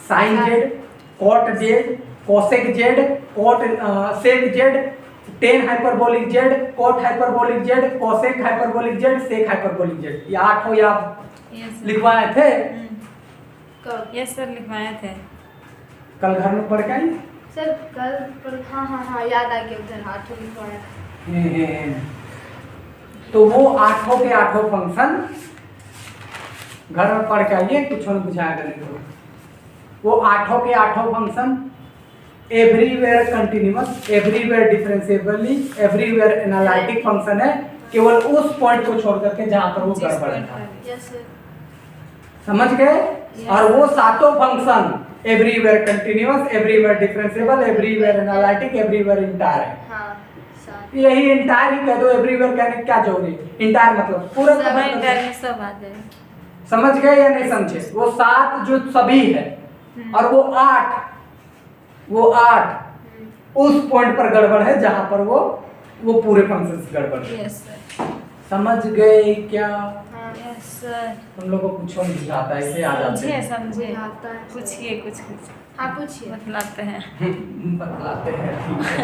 sine z, cot z, cosec z, cot sec z, tan hyperbolic z, cot hyperbolic z, cosec hyperbolic z, sec hyperbolic z, ये 8 याद लिखवाए थे। कब? यस सर लिखवाए थे। कल घर में पढ़ के आई। सर कल पर हाँ याद आ गया, उधर हाथ लिखवाया। तो वो 8 के 8 फंक्शन घर में पढ़ के आइए, कुछ नहीं बुझाएगा नहीं तो। वो 8 के 8 function everywhere continuous, everywhere differentiably, everywhere analytic function है, केवल उस पॉइंट को छोड़ करके जहां पर वो गड़बड़ था। Yes sir. समझ गए? और वो 7 function everywhere continuous, everywhere differentiable, everywhere analytic, everywhere entire है। हाँ सात। यही इंटायर ही कह दो, एवरीवेयर कहने की क्या जरूरी है? इंटायर मतलब पूरा का सब पूरा। इंटर में सब आ जाए। समझ गए या नहीं समझे? वो 7 जो सभी है और वो 8 उस पॉइंट पर गड़बड़ है जहां पर वो पूरे फंक्शन से गड़बड़ है। Yes sir. समझ गए क्या? हाँ यस सर। तुम लोगों को कुछ नहीं बुझाता है, ऐसे आ जाते समझे हैं। समझे। आता है। पूछिए कुछ हाँ पूछिए। बतलाते हैं। बतलाते हैं, ठीक है।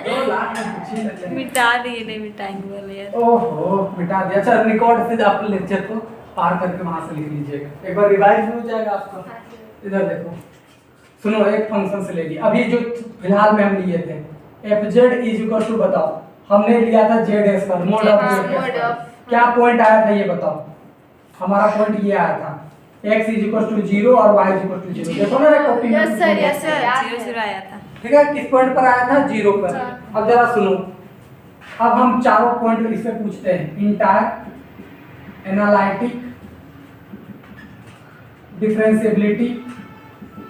2 लाख में पूछिए ना चलिए। मिटा दिए, नहीं मिटाएंगे बोले यार। ओहो मिटा दिया। अच्छा, रिकॉर्ड से आप लेक्चर को पार करके वहां से लिख लीजिएगा, एक बार रिवाइज हो जाएगा आपका। हाँ सर। इधर देखो, सुनो, एक फंक्शन से ले लिया अभी जो फिलहाल में हम लिए थे, fz इज इक्वल टू, बताओ हमने लिया था z स्क्वायर मोड ऑफ हाँ, z mod स्क्वायर। of। क्या पॉइंट आया था ये बताओ? हमारा पॉइंट ये आया था x इज इक्वल टू 0 और y इज इक्वल टू 0। देखो ना कॉपी में। Yes sir, yes sir. याद है। 0 आया था। ठीक है, किस पॉइंट पर आया था? 0 पर। अच्छा। अब जरा सुनो, अब हम चारों पॉइंट इससे पूछते हैं, इंटायर, एनालिटिक, डिफरेंशिएबिलिटी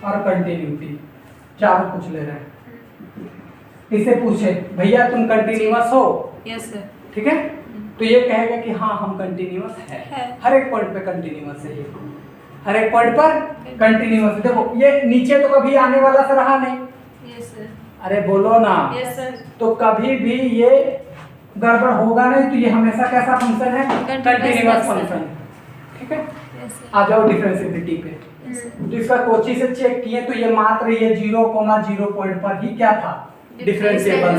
और कंटिन्यूटी, चारों पूछ ले रहे हैं। इसे पूछे भैया तुम कंटिन्यूअस हो? Yes sir. ठीक है, तो ये कहेगा कि हाँ हम कंटिन्यूअस है, है। हर एक पॉइंट पे कंटिन्यूअस है, ये हर एक पॉइंट पर कंटिन्यूअस। देखो ये नीचे तो कभी आने वाला से रहा नहीं। Yes sir. अरे बोलो ना। Yes sir. तो कभी भी ये गड़बड़ होगा नहीं, तो ये हमेशा कैसा फंक्शन है? Continuous function. ठीक है, यस सर। आ जाओ डिफरेंशिएबिलिटी पे। तो इसका कोची से चेक किए तो ये मात्र ये 0,0 पॉइंट पर ही क्या था? डिफरेंशिएबल।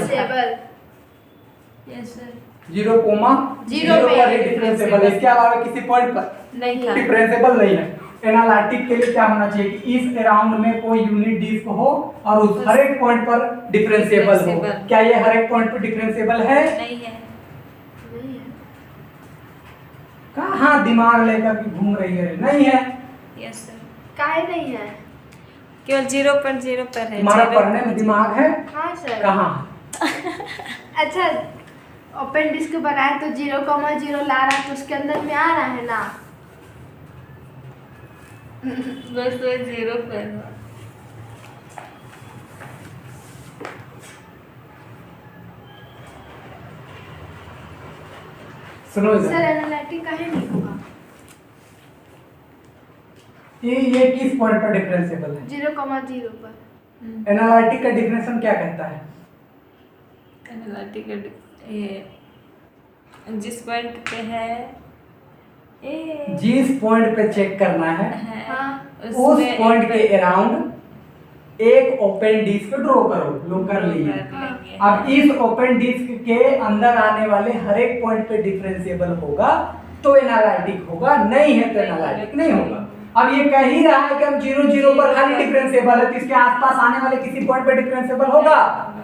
Yes sir. 0,0 पर ही डिफरेंशिएबल है, इसके अलावा किसी पॉइंट पर नहीं था। डिफरेंशिएबल नहीं है। एनालिटिक के लिए क्या होना चाहिए कि इस अराउंड में कोई यूनिट डिस्क हो और उस हर एक पॉइंट पर डिफरेंशिएबल हो। डिफरेंशिएबल। क्या ये हर एक पॉइंट पर डिफरेंशिएबल है? नहीं है। नहीं है। कहाँ दिमाग लेकर के घूम रही है? नहीं है। Yes sir. काहे नहीं है? केवल 0.0 पर है। तुम्हारा 0. पढ़ने में दिमाग है? हाँ सर। कहाँ? अच्छा, ओपन डिस्क बनाए तो 0,0 ला रहा है, तो उसके अंदर में आ रहा है ना। बस वो 0 पर है। सुनो सर इधर, एनालिटिक काहे नहीं होगा? ये किस पॉइंट पर डिफरेंशिएबल है? 0,0 पर। एनालिटिक का डिफिनेशन क्या कहता है? एनालिटिक ये जिस पॉइंट पे है ए जिस पॉइंट पे चेक करना है हाँ उस उसमें पॉइंट एक के अराउंड एक ओपन डिस्क ड्रॉ करो। लो कर लिए। कर लेंगे। अब इस ओपन डिस्क के अंदर आने वाले हर एक पॉइंट पे डिफरेंशिएबल होगा तो एनालिटिक होगा, नहीं है तो एनालिटिक नहीं होगा। अब ये कह ही रहा है कि हम 0 0 पर खाली डिफरेंशिएबल है, तो इसके आसपास आने वाले किसी पॉइंट पे डिफरेंशिएबल होगा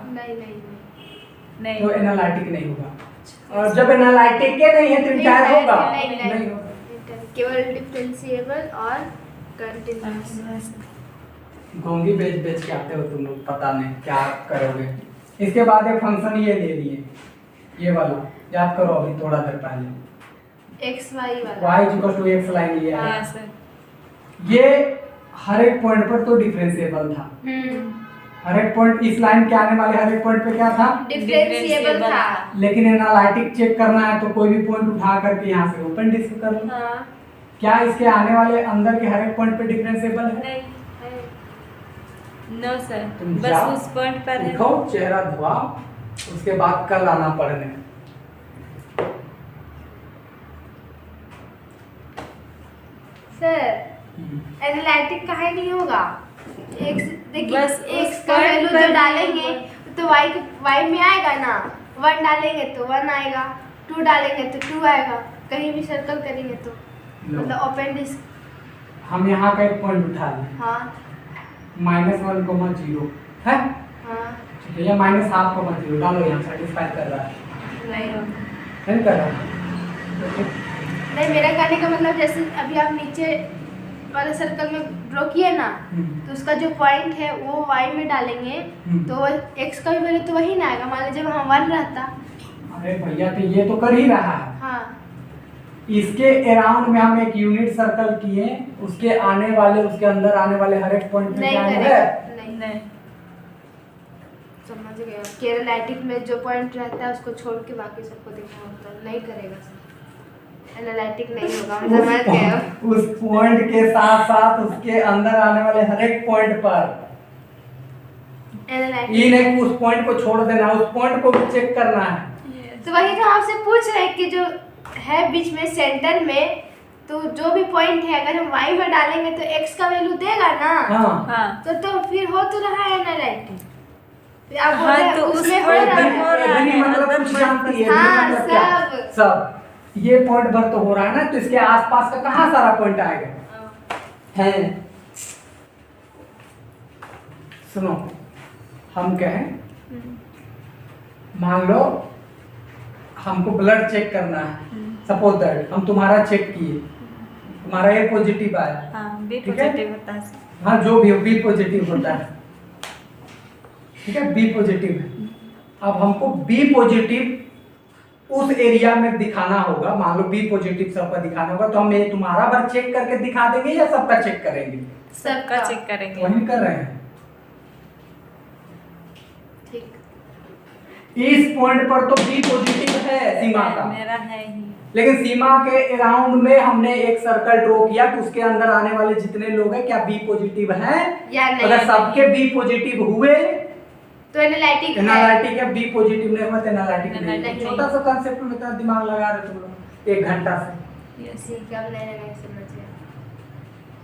नहीं नहीं नहीं तो एनालिटिक नहीं होगा। और जब एनालिटिक के नहीं है तो इंटायर होगा नहीं होगा। केवल डिफरेंशिएबल और कंटीन्यूअस। घोंगी बेच बेच के आते हो तुम लोग, पता नहीं क्या करोगे। इसके बाद एक फंक्शन ये ले लिए, ये वाला याद करो अभी थोड़ा देर पहले एक्स वाई वाला y x लाइन लिया है। हाँ सर ये हर एक पॉइंट पर तो डिफरेंशिएबल था। हर एक पॉइंट इस लाइन के आने वाले हर एक पॉइंट पे क्या था डिफरेंशिएबल था। लेकिन एनालिटिक चेक करना है तो कोई भी पॉइंट उठा करके यहाँ से ओपन डिस्क कर लो। हाँ क्या इसके आने वाले अंदर के हर एक पॉइंट पे डिफरेंशिएबल है? नहीं है। नो सर तुम बस जाओ, उस पॉइंट पर है। उठो, चेहरा धुआओ, उसके बाद कल आना पढ़ने। सर एनालिटिक काहे नहीं होगा? एक्स देखिए बस एक्स उस का point वैल्यू पर जो डालेंगे तो वाई में आएगा ना। 1 डालेंगे तो 1 आएगा, 2 डालेंगे तो 2 आएगा, कहीं भी सर्कल करेंगे तो मतलब ओपन डिस्क। हम यहाँ का एक पॉइंट उठा लें हाँ -1,0 है, हाँ ठीक है। या -0.5 डालो, यहाँ सेटिस्फाई कर रहा है नहीं कर रहा है। नहीं, मेरा कहने का मतलब जैसे अभी आप नीचे वाले सर्कल में ड्रॉ किए ना तो उसका जो पॉइंट है वो वाई में डालेंगे तो एक्स का भी वैल्यू तो वही ना आएगा। मान लीजिए वहाँ 1 रहता। अरे भैया तो ये तो कर ही रहा है। हाँ इसके अराउंड में हम एक यूनिट सर्कल किए, उसके आने वाले उसके अंदर आने वाले हर एक पॉइंट पे नहीं क्या करेगा, है? नहीं समझ गए। केरालाइटिक में जो पॉइंट रहता है उसको छोड़ के बाकी सबको देखना मतलब नहीं करेगा सर। एनालिटिक नहीं होगा, हम समझ गए। उस पॉइंट के साथ साथ उसके अंदर आने वाले हर एक पॉइंट पर एनालिटिक ये नहीं कि उस पॉइंट को छोड़ देना, उस पॉइंट को भी चेक करना है। तो वही तो आपसे पूछ रहे हैं कि जो है बीच में सेंटर में तो जो भी पॉइंट है अगर हम वाई में डालेंगे तो एक्स का वैल्यू देगा ना। हाँ हाँ तो फिर हो तो रहा है एनालिटिक। आप बोल हाँ, रहे हैं तो उसमें उस हो रहा point है। में एडनी मतलब कुछ जानती है, हाँ, मतलब क्या? सब ये पॉइंट भर तो हो रहा है ना, तो इसके आसपास का कहाँ सारा पॉइंट आएगा? है सुनो, हम कहें मान लो हमको ब्लड चेक करना है, सपोज दैट हम तुम्हारा चेक किए, तुम्हारा ए पॉजिटिव आया, हाँ बी ठीक है? पॉजिटिव होता है। हाँ जो भी हो बी पॉजिटिव होता है, ठीक है, बी पॉजिटिव है। अब हमको बी पॉजिटिव उस एरिया में दिखाना होगा। मान लो बी पॉजिटिव सबका दिखाना होगा, तो हम ये तुम्हारा बार चेक करके दिखा देंगे या सबका चेक करेंगे? सबका चेक करेंगे। वही कर रहे हैं। ठीक। इस पॉइंट पर तो बी पॉजिटिव है सीमा का, मेरा है ही। लेकिन सीमा के अराउंड में हमने एक सर्कल ड्रॉ किया कि उसके अंदर आने वाले जितने लोग हैं क्या बी पॉजिटिव हैं या नहीं। अगर सबके बी पॉजिटिव हुए तो एनालिटिक है। एनालिटिक है, बी पॉजिटिव नहीं हुआ तो एनालिटिक नहीं। नहीं। छोटा सा कंसेप्ट में इतना दिमाग लगा रहे तुम लोग 1 घंटा से। यस ठीक है, अब नहीं समझ गया।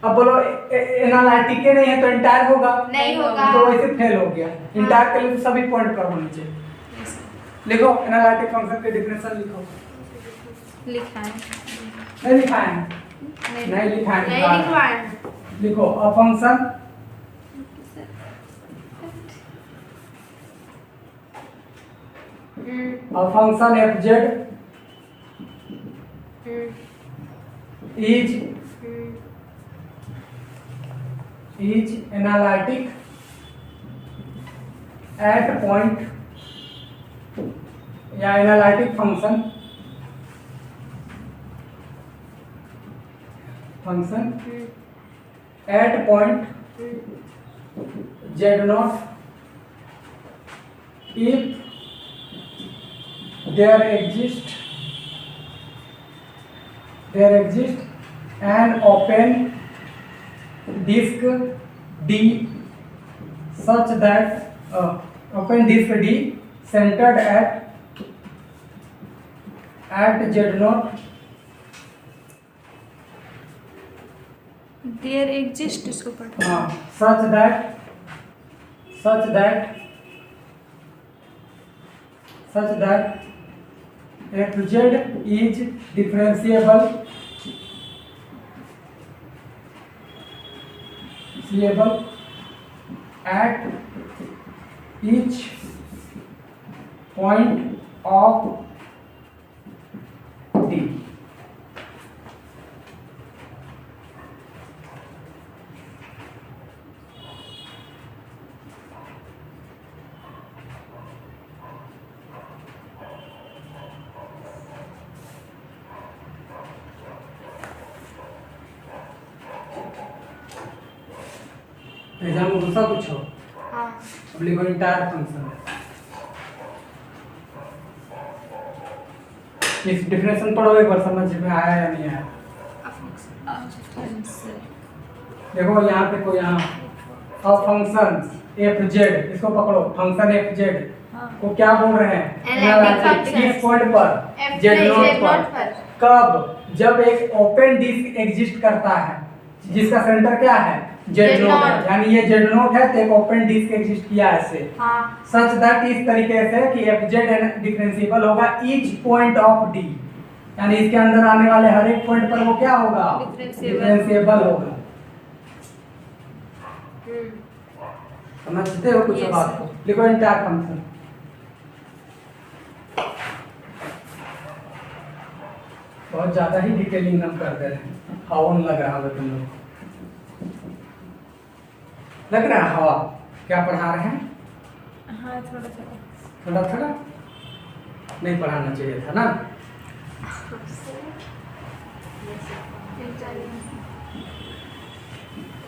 अब बोलो एनालिटिक के नहीं है तो इंटायर होगा? नहीं होगा। तो वैसे फेल हो गया। इंटायर के लिए तो सभी पॉइंट पर होने चाहिए। लिखो एनालिटिक फंक्शन के डेफिनेशन लिखो। लिखा है नहीं लिखा है? नहीं लिखा है। नहीं लिखवाए। लिखो a function a function fz is analytic at point या analytic function at point z0 if there exists an open disk D such that centered at z0 there exist इसको पढ़ो। such that fz is differentiable at each point of D. Exam में दूसरा कुछ हो हाँ अब लिखो इंटायर फंक्शन। इस डिफिनेशन पढ़ो एक बार, समझ में आया या नहीं आया? देखो यहाँ पे कोई यहाँ अब फंक्शन एफ जेड, इसको पकड़ो, फंक्शन एफ जेड को क्या बोल रहे हैं? किस पॉइंट पर? जेड नोट पर। कब? जब एक ओपन डिस्क एग्जिस्ट करता है जिसका सेंटर क्या है? जेड नोट है, यानी ये जेड नोट है तो एक ओपन डिस्क एग्जिस्ट किया है ऐसे। सच दैट इस तरीके से कि एफ जेड डिफरेंशिएबल होगा ईच पॉइंट ऑफ डी, यानी इसके अंदर आने वाले हर एक पॉइंट पर वो क्या होगा? डिफरेंशिएबल होगा। समझते हो कुछ बात को? लिखो इंटायर फंक्शन। बहुत ज्यादा ही डिटेलिंग हम कर दे रहे हैं। हवन लग रहा है तुम लोग, लग रहा है हवा? क्या पढ़ा रहे हैं? हाँ थोड़ा थोड़ा नहीं पढ़ाना चाहिए था ना।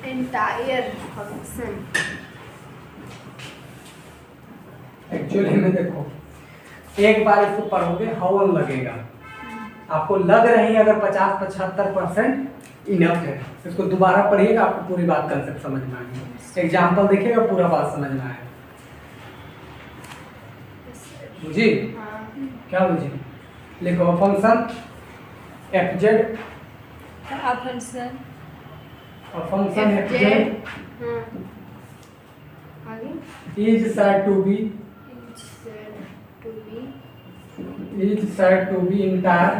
एंटायर फंक्शन एक्चुअली में देखो, एक बार इसको पढ़ोगे हवन लगेगा। आपको लग रही है अगर 50-75% इनफ है, इसको दोबारा पढ़िएगा, आपको पूरी बात कंसेप्ट समझ में आएगी। एग्जाम्पल देखिएगा, पूरा बात समझ में आएगा। बुझी? क्या बुझी? लिखो function F Z, function F Z is said to be entire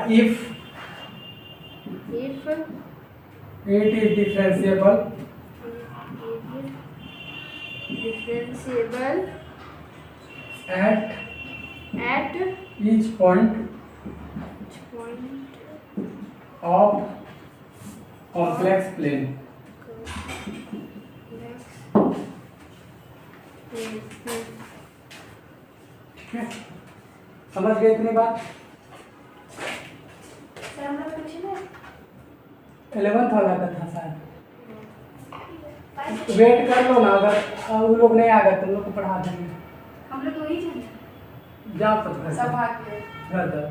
if it is differentiable at each point of complex plane। ठीक है, समझ गए इतनी बात? 11th वाला का था शायद। वेट कर लो ना, अगर वो लोग नहीं आ गए तुम लोग को पढ़ा देंगे। हम लोग वही जाओ सब घर जाओ।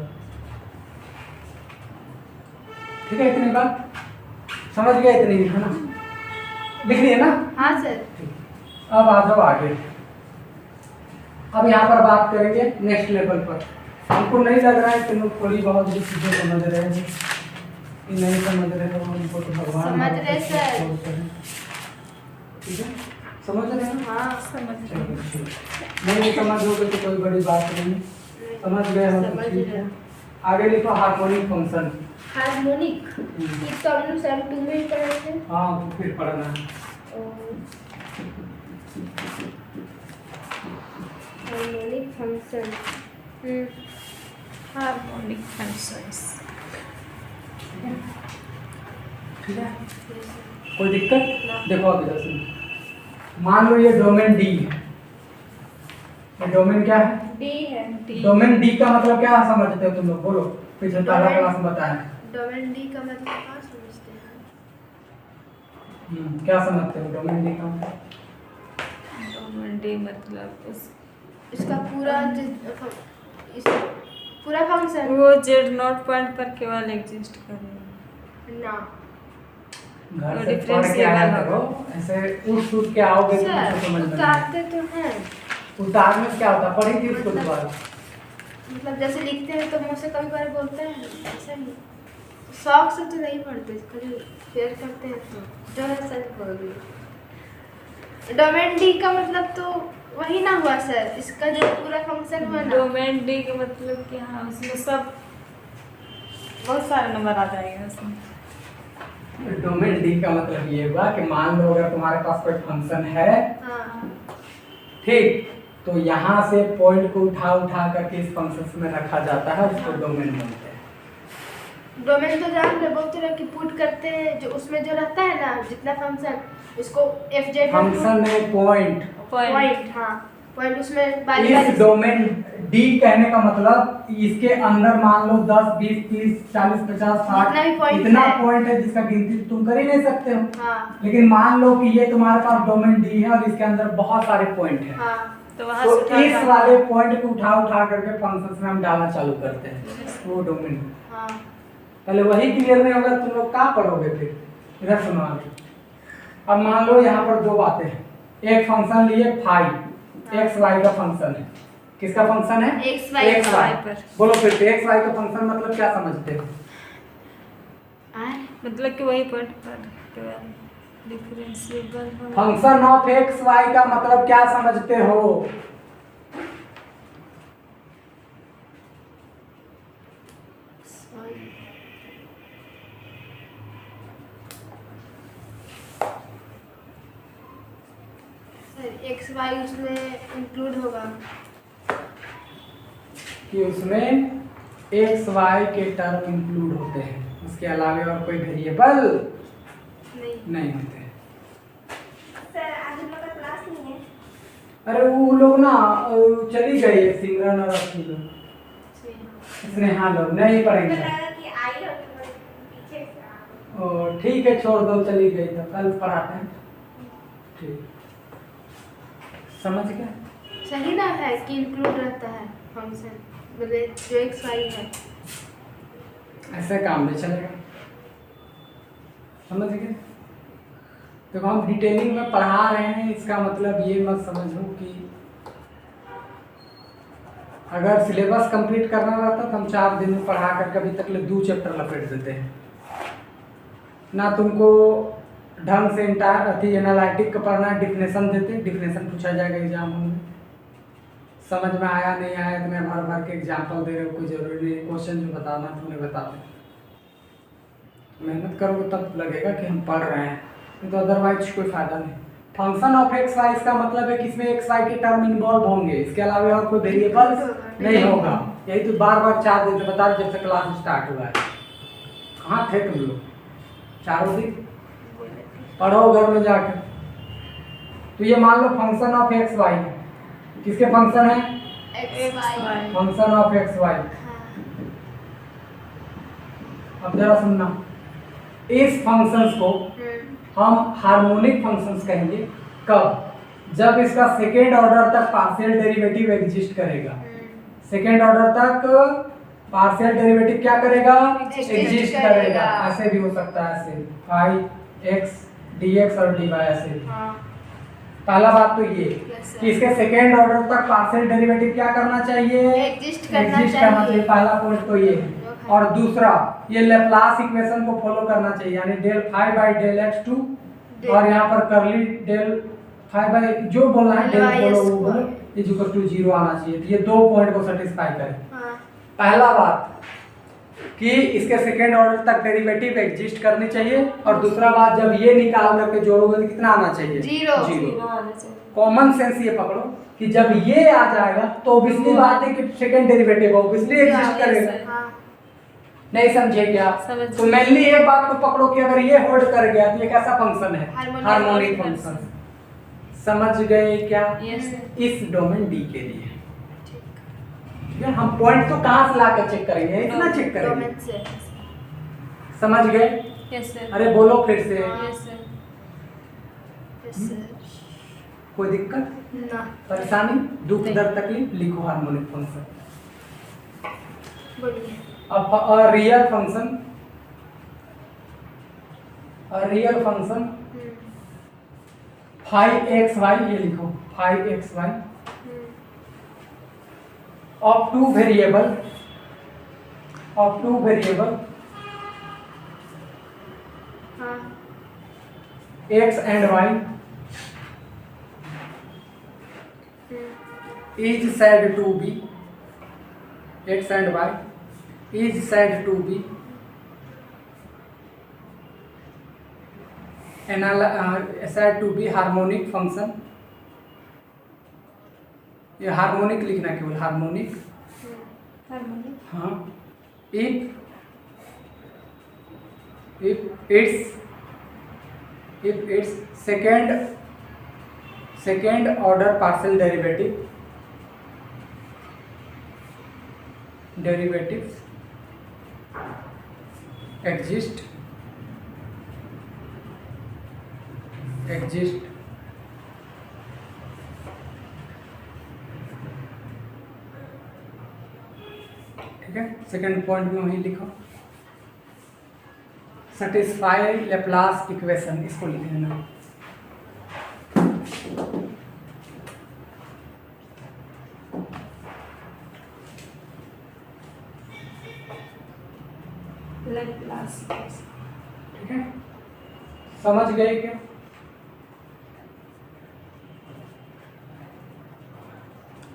ठीक है, इतनी बात समझ गए? इतनी है ना? लिख रही है ना? हाँ सर। अब आ जाओ आगे। अब यहाँ पर बात करेंगे नेक्स्ट लेवल पर। हमको नहीं लग रहा है तुम लोग थोड़ी बहुत भी चीजें समझ रहे हैं, नहीं समझ रहे हो उनको तो भगवान समझ रहे सर। ठीक है, समझ रहे हैं? हाँ समझ नहीं समझोगे तो कोई बड़ी बात नहीं, समझ गए हो तो ठीक है। आगे लिखो हार्मोनिक फंक्शन। हार्मोनिक, ये तो हम लोग सेम 2 में ही पढ़े थे। हाँ तो फिर पढ़ना है। Harmonic function. Harmonic functions. ठीक है, कोई दिक्कत? देखो अब इधर सुनो, मान लो ये डोमेन डी है। ये डोमेन क्या है? डी है। डोमेन डी का मतलब क्या समझते हो तुम लोग? बोलो, पिछले पहला क्लास में बताया। डोमेन डी का मतलब क्या समझते हैं? क्या समझते हो डोमेन डी का मतलब? डोमेन डी मतलब इसका पूरा फंक्शन वो जेड नोट पॉइंट पर केवल एग्जिस्ट करेगा ना। घर वो से पढ़ के differentiable आया होगा। करो, ऐसे उठ उठ के आओगे तो सर मुझे समझ में नहीं उतारते तो हैं आएगा। उतारने से क्या होता, पढ़ी थी उसको दोबारा। मतलब जैसे लिखते हैं तो मुझसे कभी बार बोलते हैं ऐसा नहीं, शौक से तो नहीं पढ़ते, कभी शेयर करते हैं तो जो है सच बोल रही। डोमेन डी का मतलब तो वही ना हुआ सर, इसका जो पूरा फंक्शन हुआ ना। डोमेन डी का मतलब कि हाँ उसमें सब बहुत सारे नंबर आ जाएंगे उसमें। डोमेन डी का मतलब ये हुआ कि मान लो अगर तुम्हारे पास कोई फंक्शन है, हाँ ठीक, तो यहाँ से पॉइंट को उठा उठा करके इस फंक्शन में रखा जाता है, उसको डोमेन बोलते हैं। डोमेन तो जान रहे, बहुत तरह की पुट करते हैं, जो उसमें जो रहता है ना जितना फंक्शन, इसको एफ जेड फंक्शन है पॉइंट, पॉइंट, हाँ पॉइंट, उसमें बारी इस बारी डोमेन डी कहने का मतलब इसके अंदर मान लो 10 20 30 40 50 जितना भी 60 point इतना है। पॉइंट है जिसका गिनती तुम कर ही नहीं सकते हो। हाँ लेकिन मान लो कि ये तुम्हारे पास डोमेन डी है और इसके अंदर बहुत सारे पॉइंट हैं, हाँ तो वहाँ तो से उठा इस उठा- वाले पॉइंट को उठा उठा करके फंक्शंस में हम डालना चालू करते हैं, वो डोमेन। हाँ पहले वही क्लियर नहीं होगा तुम लोग कहाँ पढ़ोगे फिर। इधर सुनो आगे। अब मान लो यहाँ पर दो बातें हैं, एक फंक्शन लिए फाइव, एक्स वाई का फंक्शन है। किसका फंक्शन है? एक्स वाई एक्स वाई पर। बोलो फिर से, एक्स वाई का फंक्शन मतलब क्या समझते हो? मतलब कि वही पॉइंट पर डिफरेंशिएबल हो। फंक्शन ऑफ एक्स वाई का मतलब क्या समझते हो? एक्स वाई उसमें इंक्लूड होगा कि उसमें एक्स वाई के टर्म इंक्लूड होते हैं, उसके अलावा और कोई वेरिएबल नहीं। नहीं होते। सर आज हम लोग का क्लास नहीं है। अरे वो लोग ना चली गई है, सिमरन और अपनी लोग, स्नेहा लोग नहीं पढ़ेंगे। कि आई हो तो पीछे से ओ ठीक है, छोड़ दो, चली गई तो कल पढ़ाते हैं। ठीक, समझ गए? सही ना है कि इंक्लूड रहता है फंक्शन, मतलब जो एक्स वाई है। ऐसे काम नहीं चलेगा, समझ गए? तो हम डिटेलिंग में पढ़ा रहे हैं, इसका मतलब ये मत समझो कि अगर सिलेबस कंप्लीट करना रहता तो हम 4 दिन में पढ़ा कर कभी तक 2 चैप्टर लपेट देते हैं ना। तुमको ढंग से अथी एनालिटिक का पढ़ना, डिफिनेशन देते, डिफिनेशन पूछा जाएगा एग्जाम में, समझ में आया नहीं आया तो मैं भर भर के एग्जाम्पल दे रहे हो, कोई जरूरी नहीं, क्वेश्चन जो बताना तो उन्हें बता दें। मेहनत करोगे तब लगेगा कि हम पढ़ रहे हैं, नहीं तो अदरवाइज कोई फायदा नहीं। फंक्शन ऑफ एक्स वाई इसका मतलब है कि इसमें एक्स वाई के टर्म इन्वॉल्व होंगे, इसके अलावा और कोई वेरिएबल नहीं होगा। यही तो बार बार 4 दिन से बता रहे जब से क्लास स्टार्ट हुआ है। कहाँ थे तुम लोग 4 दिन? पढ़ो घर में जाकर। तो ये मान लो फंक्शन ऑफ एक्स वाई, किसके फंक्शन है? X y. Function of x y. अब जरा सुनना, इस फंक्शंस को हम हार्मोनिक फंक्शंस कहेंगे। कब? जब इसका सेकेंड ऑर्डर तक पार्शियल डेरिवेटिव एग्जिस्ट करेगा। सेकेंड ऑर्डर तक पार्शियल डेरिवेटिव क्या करेगा? एग्जिस्ट करेगा। ऐसे भी हो सकता है, ऐसे 5x dx और dy ऐसे। पहला बात तो ये कि इसके सेकेंड ऑर्डर तक पार्शियल डेरिवेटिव क्या करना चाहिए? एग्जिस्ट करना चाहिए। पहला पॉइंट तो ये है। और दूसरा, ये लेप्लास इक्वेशन को फॉलो करना चाहिए, यानी del phi by del x two, और यहाँ पर करली डेल फाई बाई जो बोलना है डेल बोलो वो बोलो, इज इक्वल टू 0 आना चाहिए। ये 2 पॉइंट को सेटिस्फाई करे। पहला बात कि इसके सेकेंड ऑर्डर तक डेरिवेटिव एग्जिस्ट करनी चाहिए, और दूसरा बात जब ये निकाल करके जोड़ोगे तो कितना आना चाहिए? 0। कॉमन सेंस ये पकड़ो कि जब ये आ जाएगा तो ऑब्वियसली बात है कि सेकेंड डेरिवेटिव ऑब्वियसली एग्जिस्ट करेगा। नहीं समझे क्या? तो मेनली एक बात को पकड़ो कि अगर ये होल्ड कर गया तो ये कैसा फंक्शन है? Harmonic function. समझ गए क्या? इस डोमेन डी के लिए ठीक है। हम पॉइंट तो कहाँ से लाकर चेक करेंगे? इतना चेक करेंगे। समझ गए? Yes sir. अरे बोलो फिर से। Yes sir. कोई दिक्कत, ना परेशानी, दुख, दर्द, तकलीफ? लिखो हार्मोनिक फंक्शन। बोलिए। अब real function, real function phi X Y, ये लिखो phi X Y of two variable हाँ X and Y is said to be, x and y is said to be said to be harmonic function. ये harmonic लिखना केवल harmonic, हाँ, if its second order partial derivatives exist ठीक है। Second point में वही लिखो सेटिस्फाई लेप्लास इक्वेशन, इसको लिख लेना। ठीक है, समझ गए क्या?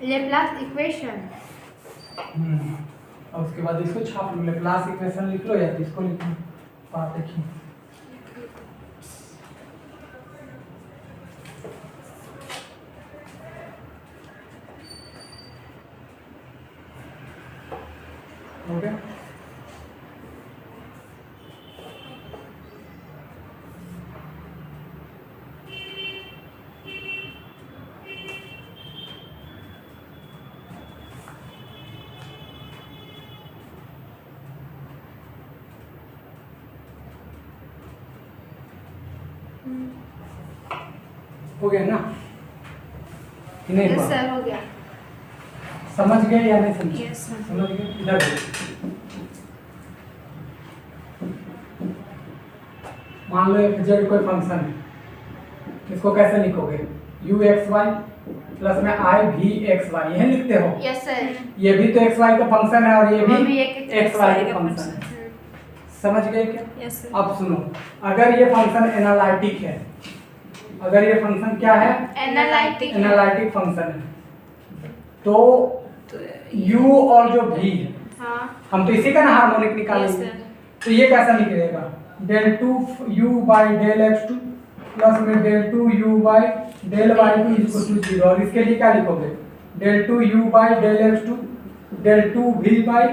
Laplace equation. और उसके बाद इसको छाप लो, लेप्लास इक्वेशन लिख लो या इसको लिख लो। बात देखिए, हो गया? हो गया ना कि नहीं? यस सर, हो गया। समझ गए या नहीं समझे? Yes, sir. समझ गए। इधर देखो, मान लो एफ जेड कोई फंक्शन है, इसको कैसे लिखोगे? यू एक्स वाई प्लस में आई भी एक्स वाई, यही लिखते हो। Yes sir. ये भी तो एक्स वाई का फंक्शन है और ये वो भी भी एक एक्स वाई का फंक्शन है। समझ गए क्या? Yes sir. अब सुनो, अगर ये फंक्शन एनालिटिक है, अगर ये फंक्शन क्या है? एनालिटिक फंक्शन है, तो u और जो v है, हाँ हम तो इसी का ना हार्मोनिक निकालेंगे। तो ये कैसा निकलेगा? Del two u by del x2 plus में del two u by del y2 equal to 0। और इसके लिए क्या लिखोगे? Del two u by del x2 del two v by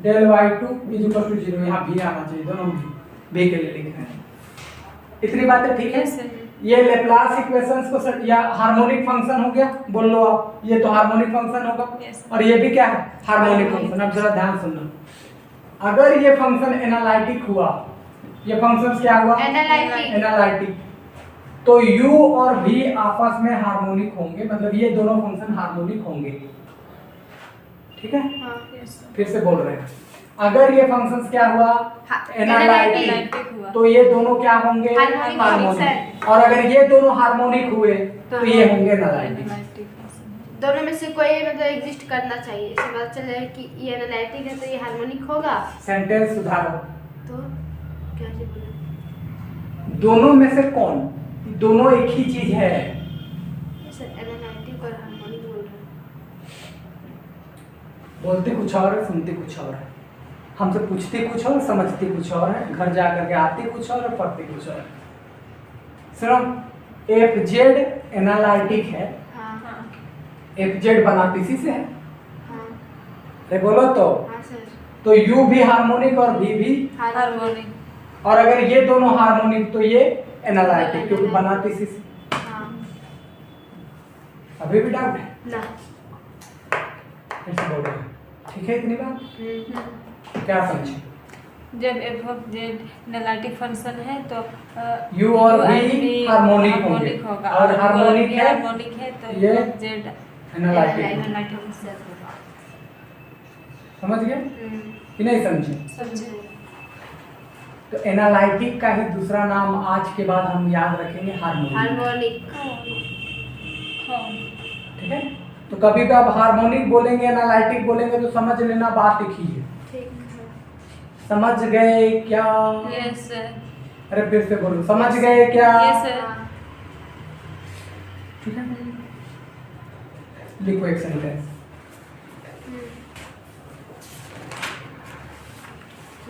del y2 equal to 0। यहाँ v आना चाहिए, दोनों v के लिए लिख रहे हैं। इतनी बातें ठीक है? Yes, sir. ये लेप्लास इक्वेशंस को या हार्मोनिक फंक्शन हो गया, बोल लो आप, ये तो हार्मोनिक फंक्शन होगा। Yes, sir. और ये भी क्या है? Harmonic function. अब जरा ध्यान सुनना, अगर ये फंक्शन एनालिटिक हुआ, ये फंक्शन क्या हुआ? एनालिटिक, तो u और v आपस में हार्मोनिक होंगे, मतलब ये दोनों फंक्शन हार्मोनिक होंगे। ठीक है, हाँ फिर से बोल रहे हैं, अगर ये फंक्शंस क्या हुआ? एनालिटिक, एनालिटिक हुआ। तो ये दोनों क्या होंगे? Harmonic harmonic. और अगर ये दोनों हार्मोनिक हुए तो ये होंगे एनालिटिक। दोनों में से कोई मतलब एग्जिस्ट करना चाहिए, इससे पता चले कि ये एनालिटिक है तो ये हार्मोनिक होगा। सेंटेंस सुधारो, तो क्या जी बोला? दोनों में से कौन? दोनों एक ही चीज है। सर एनालिटिक और हार्मोनिक बोल रहे हैं। बोलते कुछ और है, सुनते कुछ और है, हमसे पूछते कुछ और, समझते कुछ और है, घर जा करके आते कुछ और पढ़ते कुछ और। सुनो, एफ जेड एनालिटिक है, हाँ एफ जेड बनाते इसी से है। हाँ अरे बोलो तो। हाँ सर। तो यू भी हार्मोनिक और v भी, हार्मोनिक। और अगर ये दोनों हार्मोनिक तो ये एनालिटिक, क्योंकि बनाते इसी से। हाँ अभी भी डाउट है? ना। फिर से बोल रहे हैं, ठीक है? इतनी बात क्या समझे? जब F of Z analytic function है तो u और v हार्मोनिक होंगे, होगा, और हार्मोनिक है, हार्मोनिक है तो ये जेड एनालिटिक। एनालिटिक होगा। समझ गए कि नहीं समझे? समझे। तो एनालिटिक का ही दूसरा नाम आज के बाद हम याद रखेंगे हार्मोनिक। हार्मोनिक। हाँ। ठीक है, तो कभी भी आप हार्मोनिक बोलेंगे एनालिटिक बोलेंगे तो समझ लेना बात एक ही है। ठीक है। समझ गए क्या? Yes sir. अरे फिर से बोलो, समझ गए क्या? Yes sir. हाँ। ठीक है, लिखो एक सेंटेंस।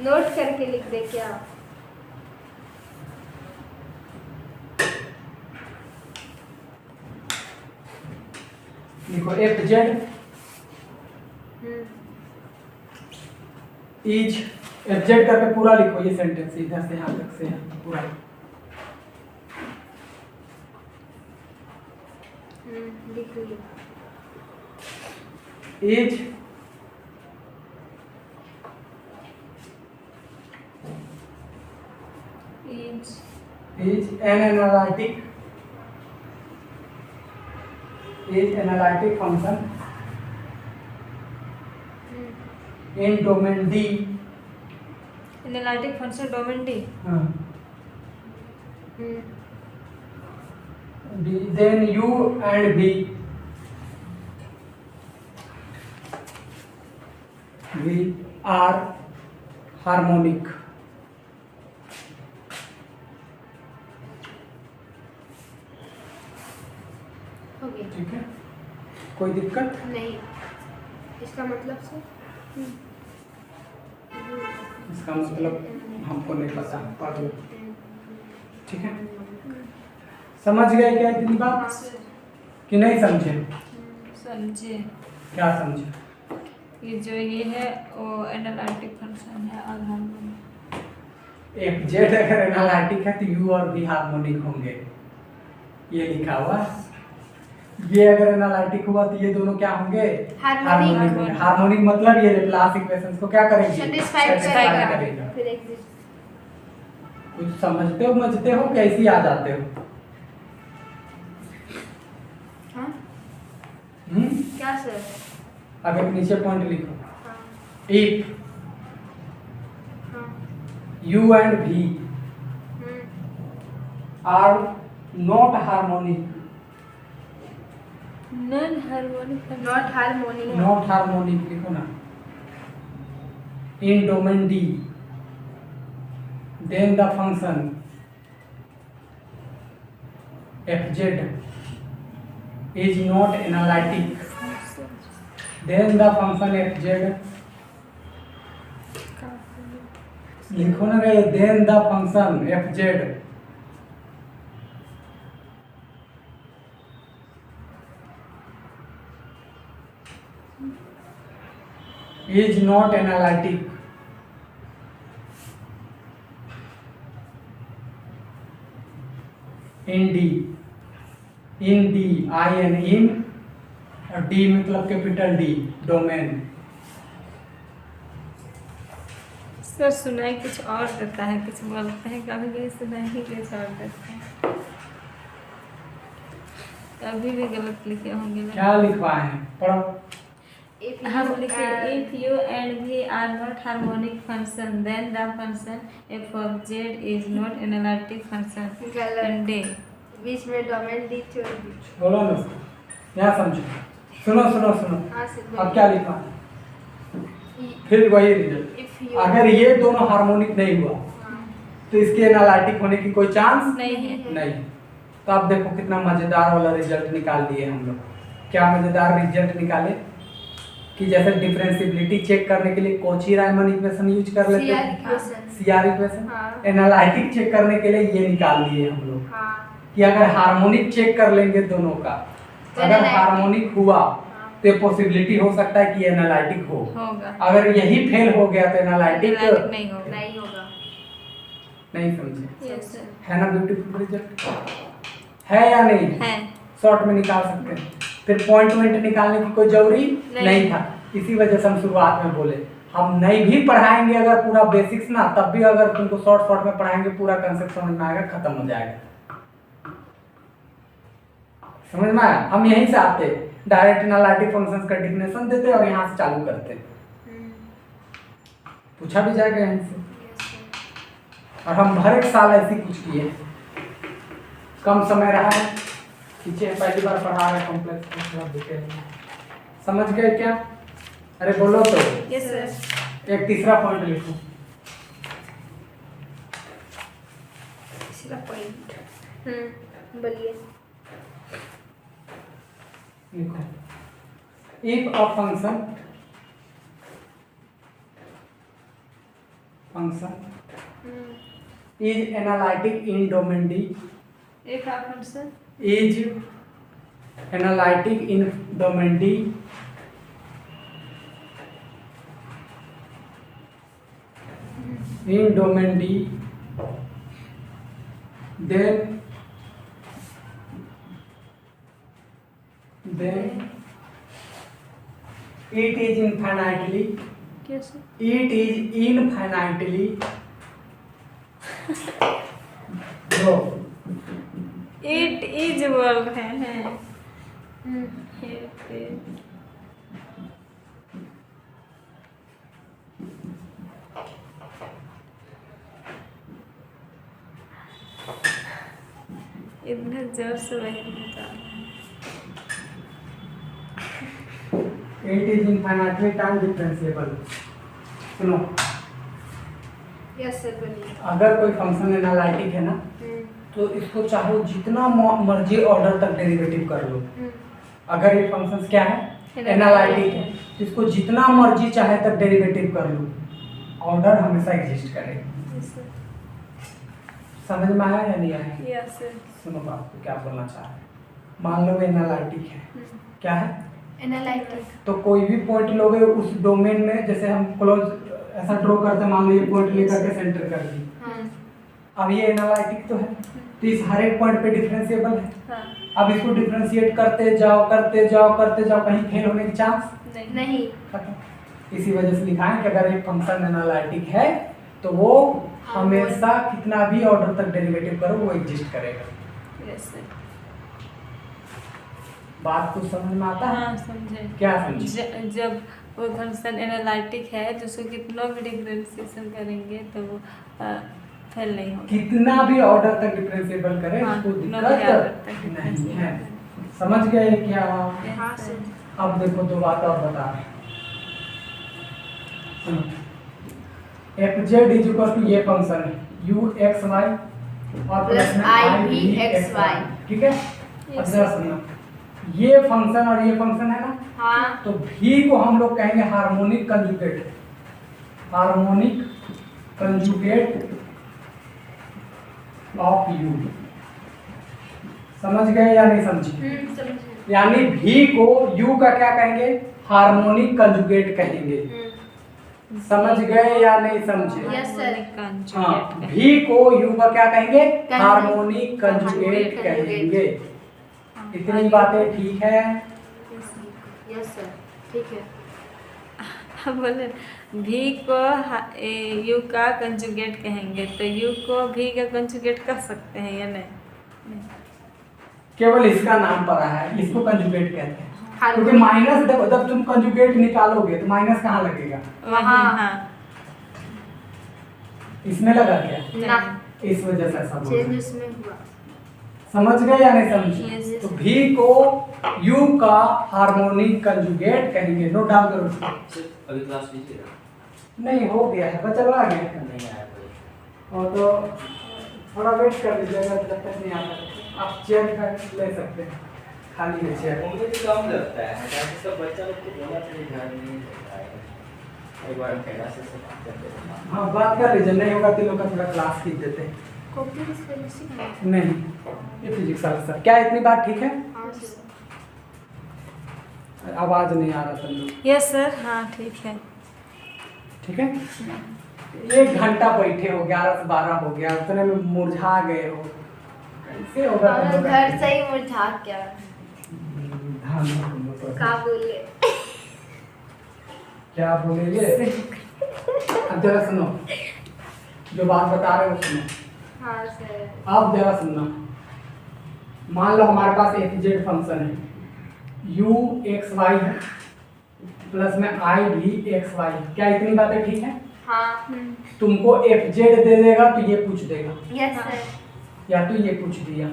नोट करके लिख दे क्या? लिखो FZ इज, FZ करके पूरा लिखो ये सेंटेंस, इधर से यहाँ तक से यहाँ पूरा। लिख ली। Is an analytic function in domain D। Analytic function domain D. हाँ, then U and V are harmonic। हो गया। ठीक है, कोई दिक्कत? नहीं, इसका मतलब से इसका मतलब हमको नहीं पता, पढ़ लो। ठीक है, समझ गए क्या इतनी बात कि नहीं समझे? समझे। क्या समझे? ये जो ये है वो एनालिटिक फंक्शन है और हार्मोनिक। FZ अगर एनालिटिक है तो U और V हार्मोनिक होंगे, ये लिखा हुआ। ये अगर एनालिटिक हुआ तो ये दोनों क्या होंगे? हार्मोनिक होंगे। हार्मोनिक मतलब ये लेप्लास इक्वेशंस को क्या करेंगे? Satisfy करेगा। फिर एग्जिस्ट। कुछ समझते हो कैसी आ जाते हो? हाँ? क्या सर? अगर नीचे पॉइंट लिखो, हाँ। इफ हाँ। U and V are not harmonic, non harmonic. Not harmonic. not harmonic लिखो ना, in domain D, then the function FZ is not analytic, then the function FZ लिखो ना रे, then the function FZ is not analytic, in D IN in और D मतलब capital D domain. Sir सुनाई कुछ और देता है, कुछ बोलते हैं, कभी कभी सुनाई कुछ और देता है। अभी भी गलत लिखे होंगे ना? क्या लिखवाए हैं, पढ़ो। हम लिखे if U and V are not harmonic function then the function f of z is not analytic function and D। बीच में डोमेन डी छोड़ दी। बोलो ना, यहाँ समझो, सुनो सुनो सुनो। हाँ सर। अब क्या लिखा है? फिर वही रिजल्ट। If you अगर ये दोनों हार्मोनिक नहीं हुआ तो इसके एनालिटिक होने की कोई चांस नहीं है। नहीं। तो आप देखो कितना मजेदार वाला रिजल्ट निकाल दिए हम लोग। क्या मजेदार रिजल्ट निकाले कि जैसे डिफरेंशिएबिलिटी चेक करने के लिए कोची-रायमन इक्वेशन यूज कर लेते हैं, सीआर इक्वेशन। हाँ। एनालिटिक चेक करने के लिए ये निकाल दिए हम लोग हाँ। कि अगर हार्मोनिक चेक कर लेंगे दोनों का, अगर हार्मोनिक हुआ तो ये पॉसिबिलिटी हो सकता है कि एनालिटिक होगा। अगर यही फेल हो गया तो एनालिटिक नहीं होगा। नहीं होगा। नहीं समझे? Yes sir. है ना ब्यूटीफुल रिजल्ट? है या नहीं है। शॉर्ट में निकाल सकते हैं। फिर पॉइंट निकालने की कोई जरूरी नहीं था। इसी वजह से हम शुरुआत में बोले हम नहीं भी पढ़ाएंगे अगर पूरा बेसिक्स ना, तब भी अगर तुमको शॉर्ट में पढ़ाएंगे पूरा कंसेप्ट समझ में आएगा, खत्म हो जाएगा। समझ में आया? हम यहीं से आते डायरेक्ट एनालिटिक फंक्शंस का डेफिनेशन देते और यहाँ से चालू करते। पूछा भी जाएगा यहीं से। और हम हर एक साल ऐसी कुछ किए। कम समय रहा है, पीछे पहली बार पढ़ा रहे कॉम्प्लेक्स थोड़ा डिटेल में। समझ गए क्या? अरे बोलो तो। Yes sir. एक तीसरा पॉइंट लिखो। तीसरा पॉइंट बोलिए। लिखो, if a function is analytic in domain D, एक function is analytic in domain D, in domain D, then it is infinitely, कैसे? it is infinitely grow. It is बोल रहे हैं। इतना जोर से वही बता रहे हैं। It is infinitely time differentiable. सुनो, यस सर बोलिए। अगर कोई फंक्शन एनालिटिक है ना, तो इसको चाहो जितना मर्जी ऑर्डर तक डेरिवेटिव कर लो। अगर ये फंक्शन क्या है, एनालिटिक है, इसको जितना मर्जी चाहे तक डेरिवेटिव कर लो, ऑर्डर हमेशा एग्जिस्ट करेगा। समझ में आया या नहीं आया? Yes sir. सुनो बात को क्या बोलना चाह रहे हैं। मान लो एनालिटिक है, क्या है? एनालिटिक। तो कोई भी पॉइंट लोगे उस डोमेन में, जैसे हम क्लोज ऐसा ड्रॉ करते हैं, मान लो ये पॉइंट लेकर के सेंटर कर दी। अब ये एनालिटिक तो है, तो इस हर एक पॉइंट पे डिफरेंशिएबल है। हाँ। अब इसको डिफरेंशिएट करते जाओ करते जाओ करते जाओ, कहीं फेल होने की चांस नहीं। खत्म। इसी वजह से लिखा है कि अगर एक फंक्शन एनालिटिक है तो वो हमेशा कितना भी ऑर्डर तक डेरिवेटिव करो वो एग्जिस्ट करेगा। Yes sir. बात तो समझ में आता है? हाँ समझे। क्या समझे? जब वो फंक्शन एनालिटिक है तो उसको कितना भी डिफरेंशिएशन करेंगे तो वो फेल नहीं होगा। कितना भी ऑर्डर तक डिफरेंशिएबल करे हाँ, उसको कितना भी order तक दिक्कत नहीं है। differentiable। समझ गए क्या? हाँ सर। अब देखो दो बात और बता रहे हैं। सुनो, f Z is equal to ये फंक्शन है यू एक्स वाई और प्लस में आई भी एक्स वाई, ठीक है? अब जरा सुनना, ये फंक्शन और ये फंक्शन है ना, हाँ। तो भी को हम लोग कहेंगे harmonic conjugate, harmonic conjugate of you. समझ गए या नहीं समझे? समझे। यानी भी को यू का क्या कहेंगे? हार्मोनिक कंजुगेट कहेंगे। समझ गए या नहीं समझे? Yes sir. हाँ, भी को यू का क्या कहेंगे? हार्मोनिक कंजुगेट कहेंगे। इतनी बातें ठीक है? यस सर ठीक है। अब बोले भी को यू का कंजुगेट कहेंगे तो यू को भी का कंजुगेट कर सकते हैं या नहीं? केवल इसका नाम पड़ा है, इसको कंजुगेट कहते हैं। हाँ, क्योंकि माइनस जब तुम कंजुगेट निकालोगे तो माइनस कहाँ लगेगा? वहाँ। हाँ। इसमें लगा क्या? ना। इस वजह से ऐसा बोल रहे चेंज हैं। उसमें हुआ। समझ गए या नहीं समझे? Yes, yes. तो भी को यू का हार्मोनिक कंजुगेट कहेंगे। नोट डाउन करो इसको। अभी क्लास लीजिएगा? नहीं हो गया है, बच्चा आ गया नहीं आया कोई। और तो थोड़ा वेट कर लीजिएगा जब तक नहीं आता। आप चेयर ले सकते हैं, खाली है चेयर। मुझे भी कम लगता है ताकि सब बच्चा लोग को बोला तो ध्यान नहीं देता है। एक बार कैलाश से बात करते हैं। हाँ बात कर लीजिए, नहीं होगा तीनों का थोड़ा क्लास खींच देते हैं। कॉपी किस वजह से है? नहीं, ये फिजिक्स वाला सर। क्या इतनी बात ठीक है? हाँ सर। आवाज नहीं आ रहा सब लोग। Yes sir. हाँ ठीक है। ठीक है, 1 घंटा बैठे हो, 11 से 12 हो गया, उतने में मुरझा गए हो, कैसे होगा? तुम लोग घर से ही मुरझा क्या हाँ, तो का बोले? क्या बोलेंगे? अब जरा सुनो, जो बात बता रहे हो सुनो। हाँ सर। अब जरा सुनना, मान लो हमारे पास एफ जेड फंक्शन है, यू एक्स वाई है, प्लस में आई भी एक्स वाई। क्या इतनी बातें ठीक है? हाँ तुमको FZ दे देगा तो ये पूछ देगा, यस सर। या तो ये पूछ दिया।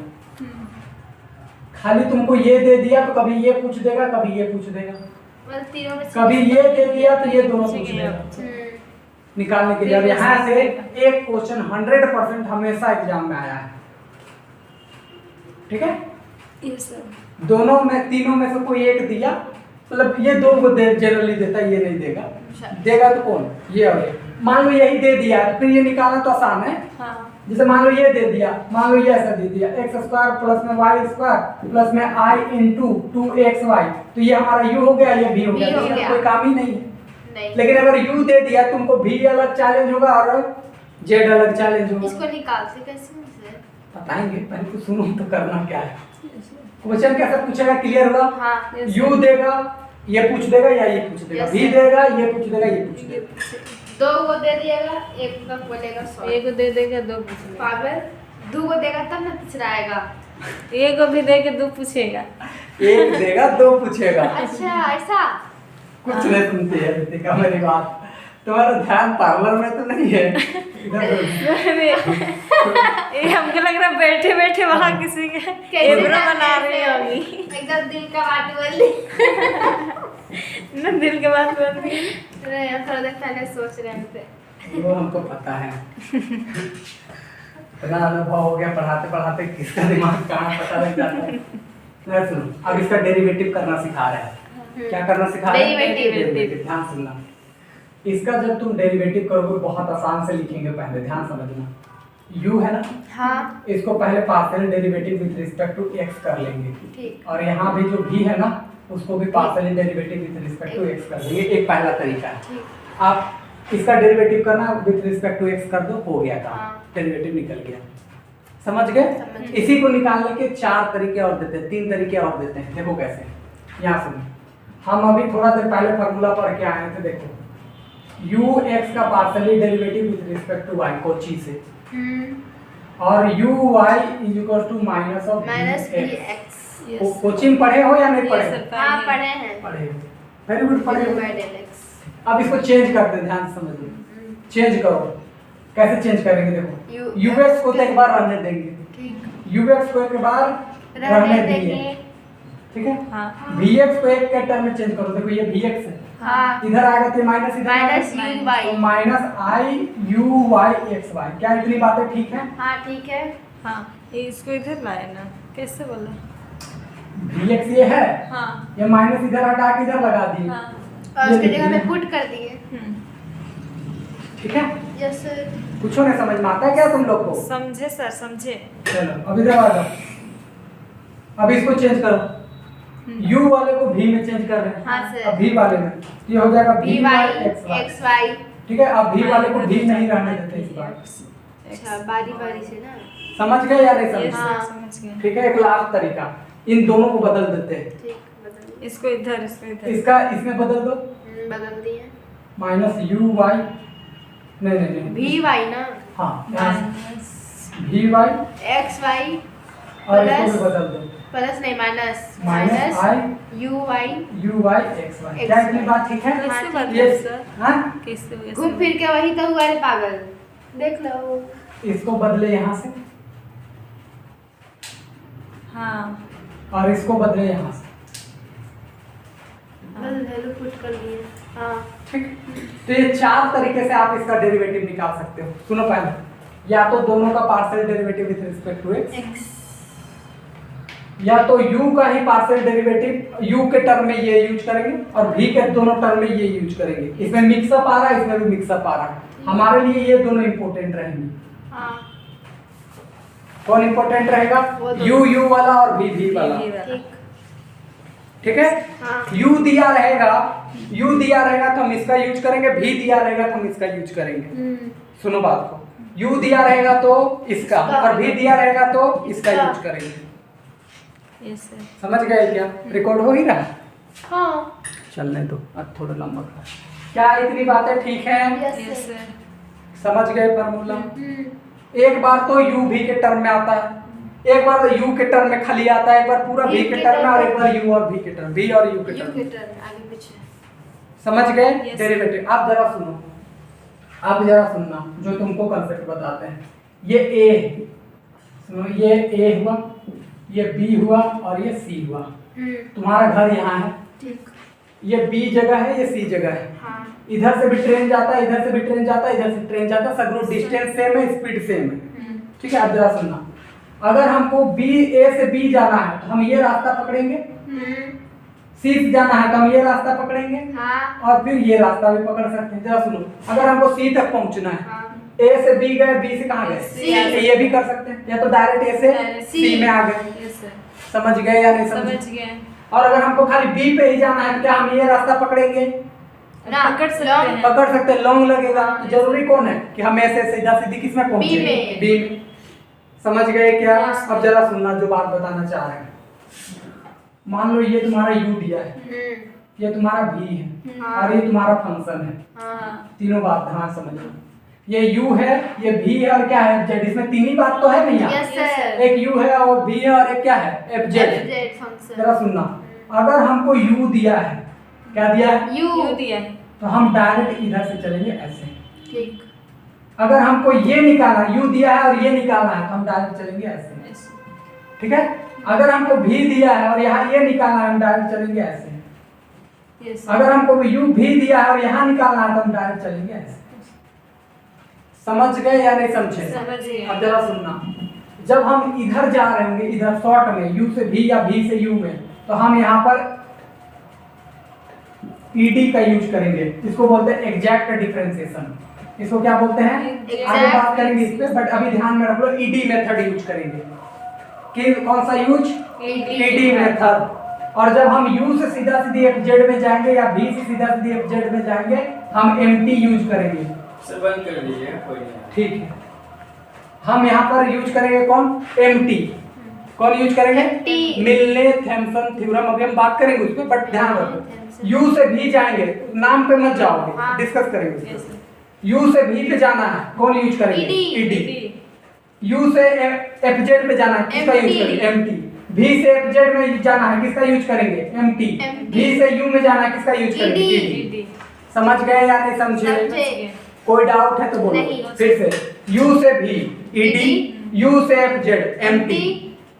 खाली तुमको ये दे दिया तो कभी ये पूछ देगा, कभी ये पूछ देगा, मतलब तीनों में से कभी ये दे दिया तो ये दोनों पूछ देगा। हम्म, निकालने के लिए अब यहाँ से एक क्वेश्चन 100% हमेशा एग्जाम में आया है, ठीक है। Yes sir. दोनों में, तीनों में से कोई एक दिया, मतलब ये दो को जनरली देता है, ये नहीं देगा। देगा तो कौन, ये और ये। मान लो यही दे दिया तो फिर ये निकालना तो आसान है। हाँ जैसे मान लो ये दे दिया, मान लो ये ऐसा दे दिया, x² प्लस में y² प्लस में i इंटू 2xy, तो ये हमारा u हो गया, ये v हो गया, v हो तो इसका गया। कोई काम ही नहीं है। नहीं, लेकिन अगर u दे दिया तुमको v अलग चैलेंज होगा और z अलग चैलेंज होगा। इसको निकालते कैसे हैं सर? बताएंगे, पहले तो सुनो तो करना क्या है। क्वेश्चन कैसे पूछेगा, क्लियर हुआ। हाँ u देगा, ये पूछ देगा या ये पूछ देगा, Yes, v sir। देगा, ये पूछ देगा, ये पूछ देगा। दो को दे दिएगा, एक का बोलेगा सॉरी। एक को दे देगा, दो पूछ लेगा। पागल, दो को देगा तब ना तीसरा आएगा। एक को भी दे के दो पूछेगा। एक देगा, दो पूछेगा। अच्छा ऐसा? कुछ नहीं सुनती है रितिका मेरी बात। तुम्हारा ध्यान पार्लर में तो नहीं है इधर। ये हमको लग रहा है बैठे बैठे वहाँ किसी के कैसे एब्रो बना कैसे? रही होगी। एकदम दिल का बात बोल दी। ना दिल के बात बोल रही। नहीं, हम थोड़ा देर पहले सोच रहे थे। वो हमको पता है। इतना अनुभव हो गया पढ़ाते पढ़ाते, किसका दिमाग कहाँ पता लग जाता है। नहीं सुनो, अब इसका डेरिवेटिव करना सिखा रहे हैं। क्या करना सिखा रहे हैं? डेरिवेटिव। ध्यान सुनना। इसका जब तुम डेरिवेटिव करोगे बहुत आसान से लिखेंगे, पहले ध्यान समझना। u है ना, हाँ इसको पहले partial derivative with respect to x कर लेंगे, ठीक। और यहाँ भी जो v है ना, उसको भी partial derivative with respect to x कर लेंगे। एक पहला तरीका है। ठीक। आप इसका डेरिवेटिव करना विद रिस्पेक्ट टू x कर दो, हो गया काम, हाँ। डेरिवेटिव निकल गया। समझ गए? समझ गए। इसी को निकालने के 4 तरीके और देते हैं, 3 तरीके और देते हैं। देखो कैसे, यहाँ सुनो। हम अभी थोड़ा देर पहले फार्मूला पढ़ के आए थे, देखो ux का partially derivative with respect to y Cauchy से, और uy is equal to minus of minus vx। Yes, coaching पढ़े हो या नहीं Yes, पढ़े? sir। हाँ पढ़े हैं। पढ़े हो, वेरी गुड, पढ़े हो। by del x। अब इसको चेंज करते हैं, ध्यान से समझिए। चेंज करो, कैसे चेंज करेंगे? देखो ux को तो एक बार रहने देंगे, ठीक। ux को एक बार रहने देंगे, ठीक है। हाँ vx को एक के टर्म में चेंज करो, देखो ये vx है, हाँ इधर आएगा तो माइनस, इधर माइनस आएगा u तो y। Minus i u y x y। क्या इतनी बातें ठीक है? हाँ ठीक है। हाँ, ये इसको इधर लाए ना, कैसे बोला? vx ये है, हाँ ये माइनस इधर हटा के इधर लगा दिए, हाँ और उसके जगह में पुट कर दिए। ठीक है। Yes sir. कुछ नहीं समझ में आता क्या तुम लोग को? समझे सर, समझे। चलो अब इधर आ जाओ, अब इसको चेंज करो। u वाले को v में चेंज कर रहे हैं। हाँ सर। अब v वाले में ये हो जाएगा v vy y xy, x y। ठीक है। अब v वाले को v नहीं रहने देते इस बार, अच्छा बारी बारी से ना। समझ गए या नहीं Yes, समझ? sir, हाँ। समझ गए। ठीक है। एक लास्ट तरीका, इन दोनों को बदल देते हैं। ठीक बदल इसको इधर, इसको इधर। इसका इसमें बदल दो, बदल दिए। माइनस u y, नहीं नहीं नहीं, v y ना, हाँ minus v y, x y और इसको प्लस भी बदल दो, प्लस नहीं minus minus i u y। u y x y। क्या इतनी बात ठीक है? कैसे हाँ, बदले ये सर? हाँ, कैसे कैसे घूम फिर के वही तो हुआ रे पागल। देख लो। इसको बदले यहाँ से, हाँ और इसको बदले यहाँ से, बदल वैल्यू पुट कर दिए। हाँ ठीक। तो ये 4 तरीके से आप इसका डेरिवेटिव निकाल सकते हो। सुनो पहले, या तो दोनों का partial derivative with respect to x, x। या तो u का ही पार्शियल डेरिवेटिव u के टर्म में ये यूज करेंगे और v के दोनों टर्म में ये यूज करेंगे। इसमें मिक्सअप आ रहा है, इसमें भी मिक्सअप आ रहा है। हमारे लिए ये दोनों इंपॉर्टेंट रहेंगे। हाँ कौन इंपॉर्टेंट रहेगा? वो तो- u वाला और v वाला, ठीक। ठीक है। हाँ u दिया रहेगा, u दिया रहेगा तो हम इसका यूज करेंगे, v दिया रहेगा तो हम इसका यूज करेंगे। सुनो बात को, u दिया रहेगा तो इसका, और v दिया रहेगा तो इसका यूज करेंगे। Yes sir. समझ गए क्या? रिकॉर्ड हो ही रहा है? हाँ चलने दो, अब थोड़ा लंबा कर। क्या इतनी बातें ठीक है? Yes yes sir. सर। समझ गए फार्मूला? एक बार तो u v के टर्म में आता है, एक बार तो u के टर्म में खाली आता है, एक बार पूरा v के टर्म में, और एक बार u और v के टर्म, v और u के यू टर्म के में। टर्न आगे पीछे। समझ गए Yes. डेरिवेटिव? आप जरा सुनो, अब जरा सुनना जो तुमको कंसेप्ट बताते हैं। ये ए है, सुनो, ये ए हुआ, ये बी हुआ और ये सी हुआ। तुम्हारा घर यहाँ है, ठीक। ये बी जगह है, ये सी जगह है। हाँ। इधर से भी ट्रेन जाता है, इधर से भी ट्रेन जाता है, इधर से ट्रेन जाता है, सगरों डिस्टेंस सेम है, स्पीड सेम है। ठीक है, अब जरा सुनना, अगर हमको बी ए से बी जाना है तो हम ये रास्ता पकड़ेंगे, सी से जाना है तो हम ये रास्ता पकड़ेंगे, हाँ। और फिर ये रास्ता भी पकड़ सकते हैं। जरा सुनो, अगर हमको सी तक पहुंचना है, हाँ। ए से बी गए, बी से कहाँ गए, सी। ये भी कर सकते हैं, या तो डायरेक्ट ए से सी में आ गए। यस सर, समझ गए या नहीं समझ? समझ गए। और अगर हमको खाली बी पे ही जाना है तो क्या हम ये रास्ता पकड़ेंगे? पकड़ सकते हैं। पकड़ सकते हैं, लॉन्ग लगेगा। तो जरूरी कौन है कि हम ऐसे सीधा सीधी किस में पहुंचे? बी में। बी में। समझ गए क्या? Yes. अब जरा सुनना जो बात बताना चाह रहे हैं। मान लो ये तुम्हारा यू दिया है, ये तुम्हारा भी है, हाँ। और ये तुम्हारा फंक्शन है। हाँ। तीनों बात ध्यान समझो, ये यू है, ये भी है, और क्या है, जेड। इसमें तीन ही बात तो है भैया। Yes sir. एक यू है और भी है और एक क्या है, एफ जेड। फंक्शन। जरा सुनना, अगर हमको u दिया है, क्या दिया है, यू यू दिया है। तो हम डायरेक्ट इधर से चलेंगे ऐसे। ठीक। अगर हमको ये निकालना, u दिया है और ये निकालना है तो हम डायरेक्ट चलेंगे ऐसे। ठीक है, अगर हमको v दिया है और यहाँ ये निकालना है हम डायरेक्ट चलेंगे ऐसे। यस अगर हमको u भी दिया है और यहाँ निकालना है तो हम डायरेक्ट चलेंगे ऐसे। समझ गए या नहीं समझे? समझ गए। अब जरा सुनना, जब हम इधर जा रहे होंगे, इधर शॉर्ट में u से v या v से u में, तो हम यहाँ पर ed का यूज करेंगे। इसको बोलते हैं एग्जैक्ट डिफरेंशिएशन। इसको क्या बोलते हैं? आगे बात करेंगे इस पे, बट अभी ध्यान में रख लो, ed मेथड यूज करेंगे। कि कौन सा यूज? ed method. और जब हम u से सीधा सीधी fz में जाएंगे या v से सीधा सीधी fz में जाएंगे, हम mt यूज करेंगे। सर बंद कर दीजिए, कोई नहीं। ठीक है, हम यहाँ पर यूज करेंगे कौन? mt। कौन यूज करेंगे? MT। मिलने थॉम्सन थ्योरम, अभी हम बात करेंगे उस पे, बट ध्यान रखो, u से v जाएंगे, नाम पे मत जाओगे, हाँ। डिस्कस करेंगे उस यस पे। u से v पे जाना है, कौन यूज करेंगे? ed। u से fz पे जाना है, किसका यूज MT। करेंगे? mt। v से fz में जाना है, किसका यूज करेंगे? mt। v से u में जाना है, किसका यूज करेंगे? ed। ed। समझ गए या नहीं समझे? समझे। कोई डाउट है तो बोलो। नहीं। फिर से u से v ed, u से fz mt,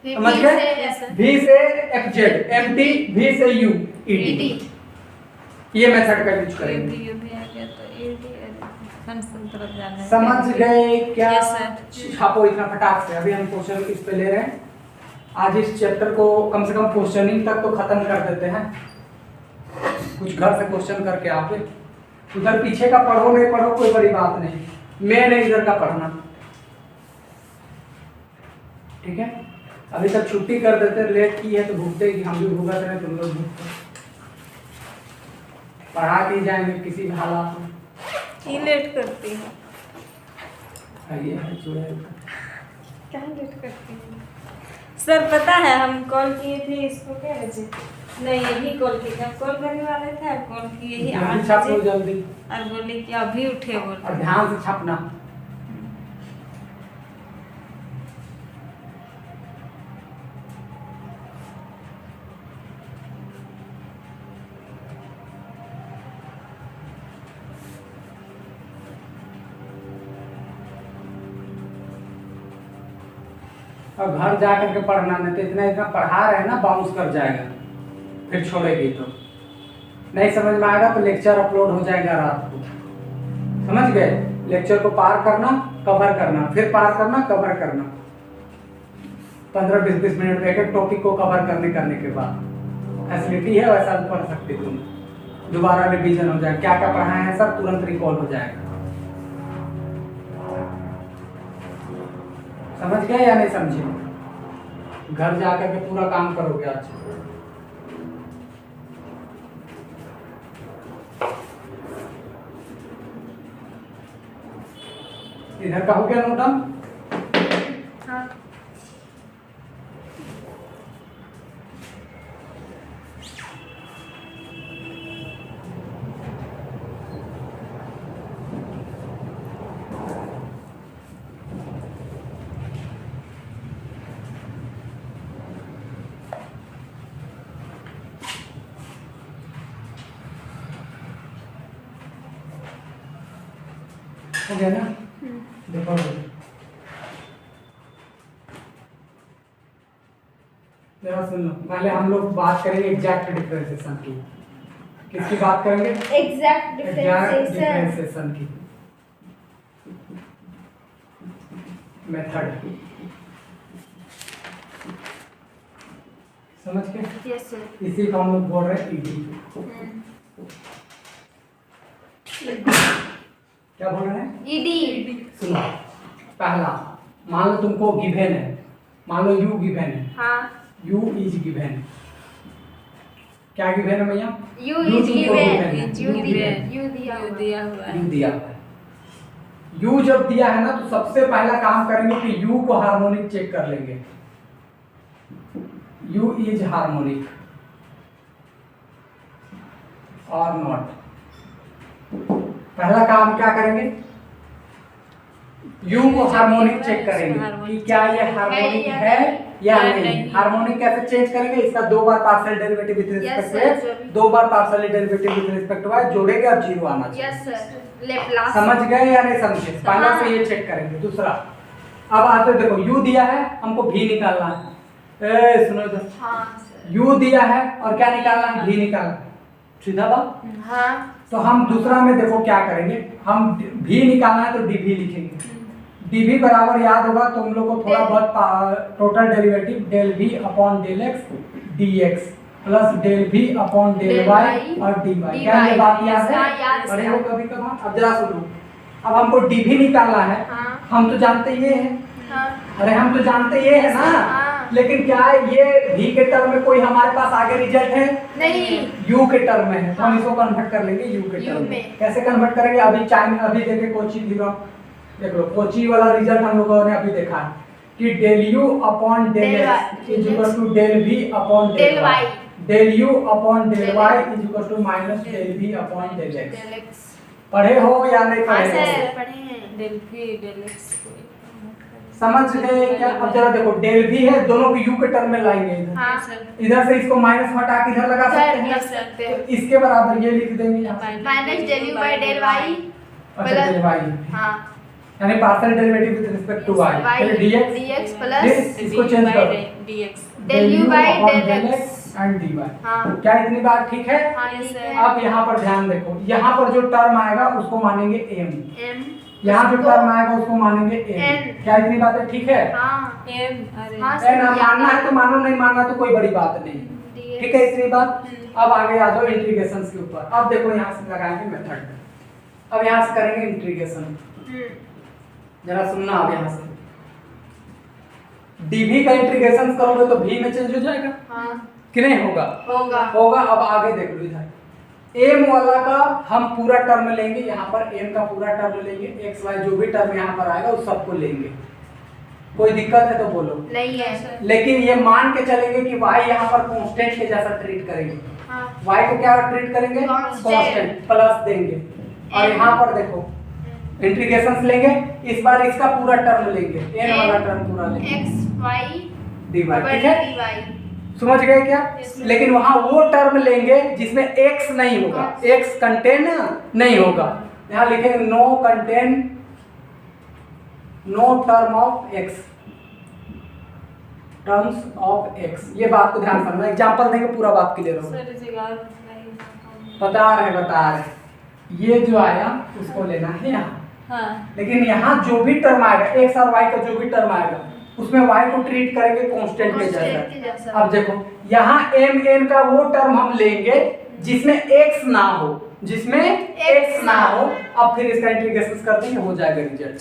समझ गए? Yes, sir। v से fz mt, v से u ed। ये मेथड का यूज करेंगे। ed भी आ गया तो ed फंक्शन तरफ जाना है। समझ गए क्या? Yes, sir। छापो इतना फटाक से। अभी हम क्वेश्चन इस पे ले रहे हैं। आज इस चैप्टर को कम से कम क्वेश्चनिंग तक तो खत्म कर देते हैं। कुछ घर से क्वेश्चन करके आओगे, उधर पीछे का पढ़ो नहीं पढ़ो कोई बड़ी बात नहीं, मेन है इधर का पढ़ना। ठीक है, अभी तक छुट्टी कर देते, लेट की है तो भुगते कि हम भी भुगत रहे, तुम लोग भुगते। पढ़ा के जाएंगे किसी भी हालात में। ये लेट करती है। आइए है जुड़े। क्या लेट करती है? सर पता है हम कॉल किए थे इसको क्या बजे? नहीं यही कॉल किए थे, हम कॉल करने वाले थे और कॉल किए ही 8 जल्दी छाप लो बजे जल्दी, और बोले कि अभी उठे बोल और ध्यान से छापना। और घर जा करके पढ़ना, नहीं तो इतना इतना पढ़ा रहे हैं ना, बाउंस कर जाएगा, फिर छोड़ेगी तो नहीं समझ में आएगा। तो लेक्चर अपलोड हो जाएगा रात को, समझ गए? लेक्चर को पार करना, कवर करना, फिर पार करना, कवर करना। 15-20 मिनट में एक टॉपिक को कवर करने के बाद फैसिलिटी है, वैसा पढ़ सकते तुम। दोबारा रिवीजन हो जाएगा, क्या क्या पढ़ाया है सब तुरंत रिकॉल हो जाएगा। समझ गए या नहीं समझे? घर जाकर के पूरा काम करोगे आज। इधर का हो गया नोट डाउन? हाँ। हो गया ना? देखो जरा सुन लो, पहले हम लोग बात करेंगे एग्जैक्ट डिफरेंशिएशन की। किसकी बात करेंगे? एग्जैक्ट डिफरेंशिएशन की मेथड। समझ के? Yes sir. इसी को हम लोग बोल रहे हैं ईडी। क्या बोल रहे हैं? ईडी। सुनो, पहला मान लो तुमको गिवन है, मान लो यू गिवन है। हाँ। You is given. क्या गिवन है भैया? You is given. यू दिया दिया हुआ है। यू दिया हुआ है। यू जब दिया है ना तो सबसे पहला काम करेंगे कि यू को हार्मोनिक चेक कर लेंगे। यू इज हार्मोनिक और नॉट। पहला काम क्या करेंगे? यू को हार्मोनिक चेक करेंगे कि क्या ये हार्मोनिक है या नहीं। हार्मोनिक कैसे चेंज करेंगे? इसका दो बार partial derivative with respect to X, दो बार partial derivative with respect to Y जोड़ेंगे और जीरो आना चाहिए। Yes sir. लेप्लास। समझ गए या नहीं समझे? पहला से ये चेक करेंगे। दूसरा, अब आते देखो यू दिया है, हमको भी निकालना है। सुनो इधर। हाँ सर। यू दिया है और क्या निकालना है? भी निकालना है। सीधा बात। हाँ। तो हम दूसरा में देखो क्या करेंगे, हम भी निकालना है तो डीवी लिखेंगे। डीवी बराबर याद होगा तुम लोग को थोड़ा बहुत, total derivative del v upon del x dx plus del v upon del Y और डी वाई। क्या ये बात याद है? अरे वो कभी कभार। अब जरा सुनो, अब हमको डीवी निकालना है। हम तो जानते ये है। अरे हम तो जानते ये है ना। लेकिन क्या ये भी के टर्म में कोई हमारे पास आगे रिजल्ट है? नहीं। यू के टर्म में है तो हम इसको कन्वर्ट कर लेंगे यू के टर्म में। कैसे कन्वर्ट करेंगे? अभी देखे कोची थीरम, देख लो कोची वाला रिजल्ट हम लोगों ने अभी देखा है कि del you upon del x is equal to del v upon del y. Del you upon del y is equal to minus del v upon del x. पढ़े हो या नहीं पढ़े हो? पढ़े हैं। डेल वी डेल एक्स समझ गए क्या? अब जरा देखो डेल भी है, दोनों को यू के टर्म में लाएंगे इधर। हाँ सर। इधर से इसको माइनस हटा के इधर लगा सकते हैं। कर सकते हैं। तो इसके बराबर ये लिख देंगे यहाँ से। Minus del u by del y. अच्छा डेल वाई, हाँ। यानी partial derivative with respect to y. फिर dx प्लस इसको चेंज करो dx del u by del del x x and dy। हाँ। क्या इतनी बात ठीक है? हाँ ठीक है। अब यहाँ पर ध्यान देखो, यहाँ पर जो टर्म आएगा उसको मानेंगे m, m यहाँ जो टर्म आएगा उसको मानेंगे n। क्या इतनी बात है? ठीक है। हाँ। m अरे हाँ n मानना है तो मानो, नहीं मानना तो कोई बड़ी बात नहीं। ठीक है इतनी बात। अब आगे आ जाओ इंटीग्रेशन के ऊपर। अब देखो यहाँ से लगाएंगे मेथड। अब यहाँ से करेंगे इंटीग्रेशन। जरा सुनना अब यहाँ से dv का इंटीग्रेशन करोगे तो v में चेंज हो जाएगा। हाँ। कि नहीं होगा? होगा। होगा। अब आगे देख लो इधर m वाला का हम पूरा टर्म लेंगे, यहाँ पर m का पूरा टर्म लेंगे, x y जो भी टर्म यहाँ पर आएगा उस सबको लेंगे। कोई दिक्कत है तो बोलो। नहीं है। लेकिन ये मान के चलेंगे कि y यहाँ पर कांस्टेंट के जैसा ट्रीट करेंगे। हाँ। y को क्या ट्रीट करेंगे? Constant। कांस्टेंट प्लस देंगे। और यहाँ पर देखो इंटीग्रेशंस लेंगे, इस बार इसका पूरा टर्म लेंगे, n वाला टर्म पूरा लेंगे x y dy। ठीक है? dy। समझ गए क्या? लेकिन वहां वो टर्म लेंगे जिसमें x नहीं होगा, x कंटेन नहीं होगा। यहाँ लिखेंगे no contain no term of x, terms of x। ये बात को ध्यान रखना, एग्जांपल देंगे पूरा बात क्लियर होगा। सर जगह बता रहे ये जो आया उसको लेना है यहाँ। हाँ। लेकिन यहाँ जो भी टर्म आएगा x और y का जो भी टर्म आएगा उसमें y को ट्रीट करेंगे कांस्टेंट के जैसा। अब देखो यहाँ m n का वो टर्म हम लेंगे जिसमें x ना हो, जिसमें x ना हो। अब फिर इसका इंटीग्रेशन कर देंगे, हो जाएगा रिजल्ट।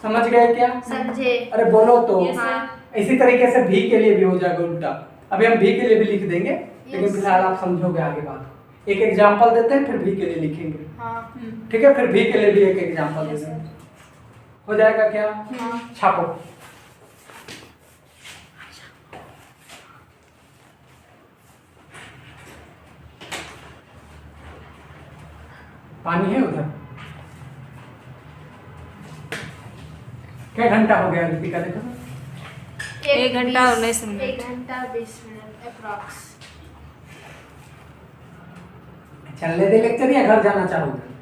समझ गए क्या? समझे। अरे बोलो तो। हाँ। इसी तरीके से v के लिए भी हो जाएगा उल्टा। अभी हम v के लिए भी लिख देंगे, लेकिन फिलहाल आप समझोगे आगे बात। एक एग्जांपल देते हैं फिर v के लिए लिखेंगे। हाँ। ठीक है? फिर v के लिए भी एक एग्जांपल दे देंगे। हो जाएगा क्या? छापो। पानी है उधर? क्या घंटा हो गया दीपिका? देखो 1 घंटा 19 मिनट। 1 घंटा 20 मिनट अप्रॉक्स। चलने दे लेक्चर या घर जाना चाहोगे?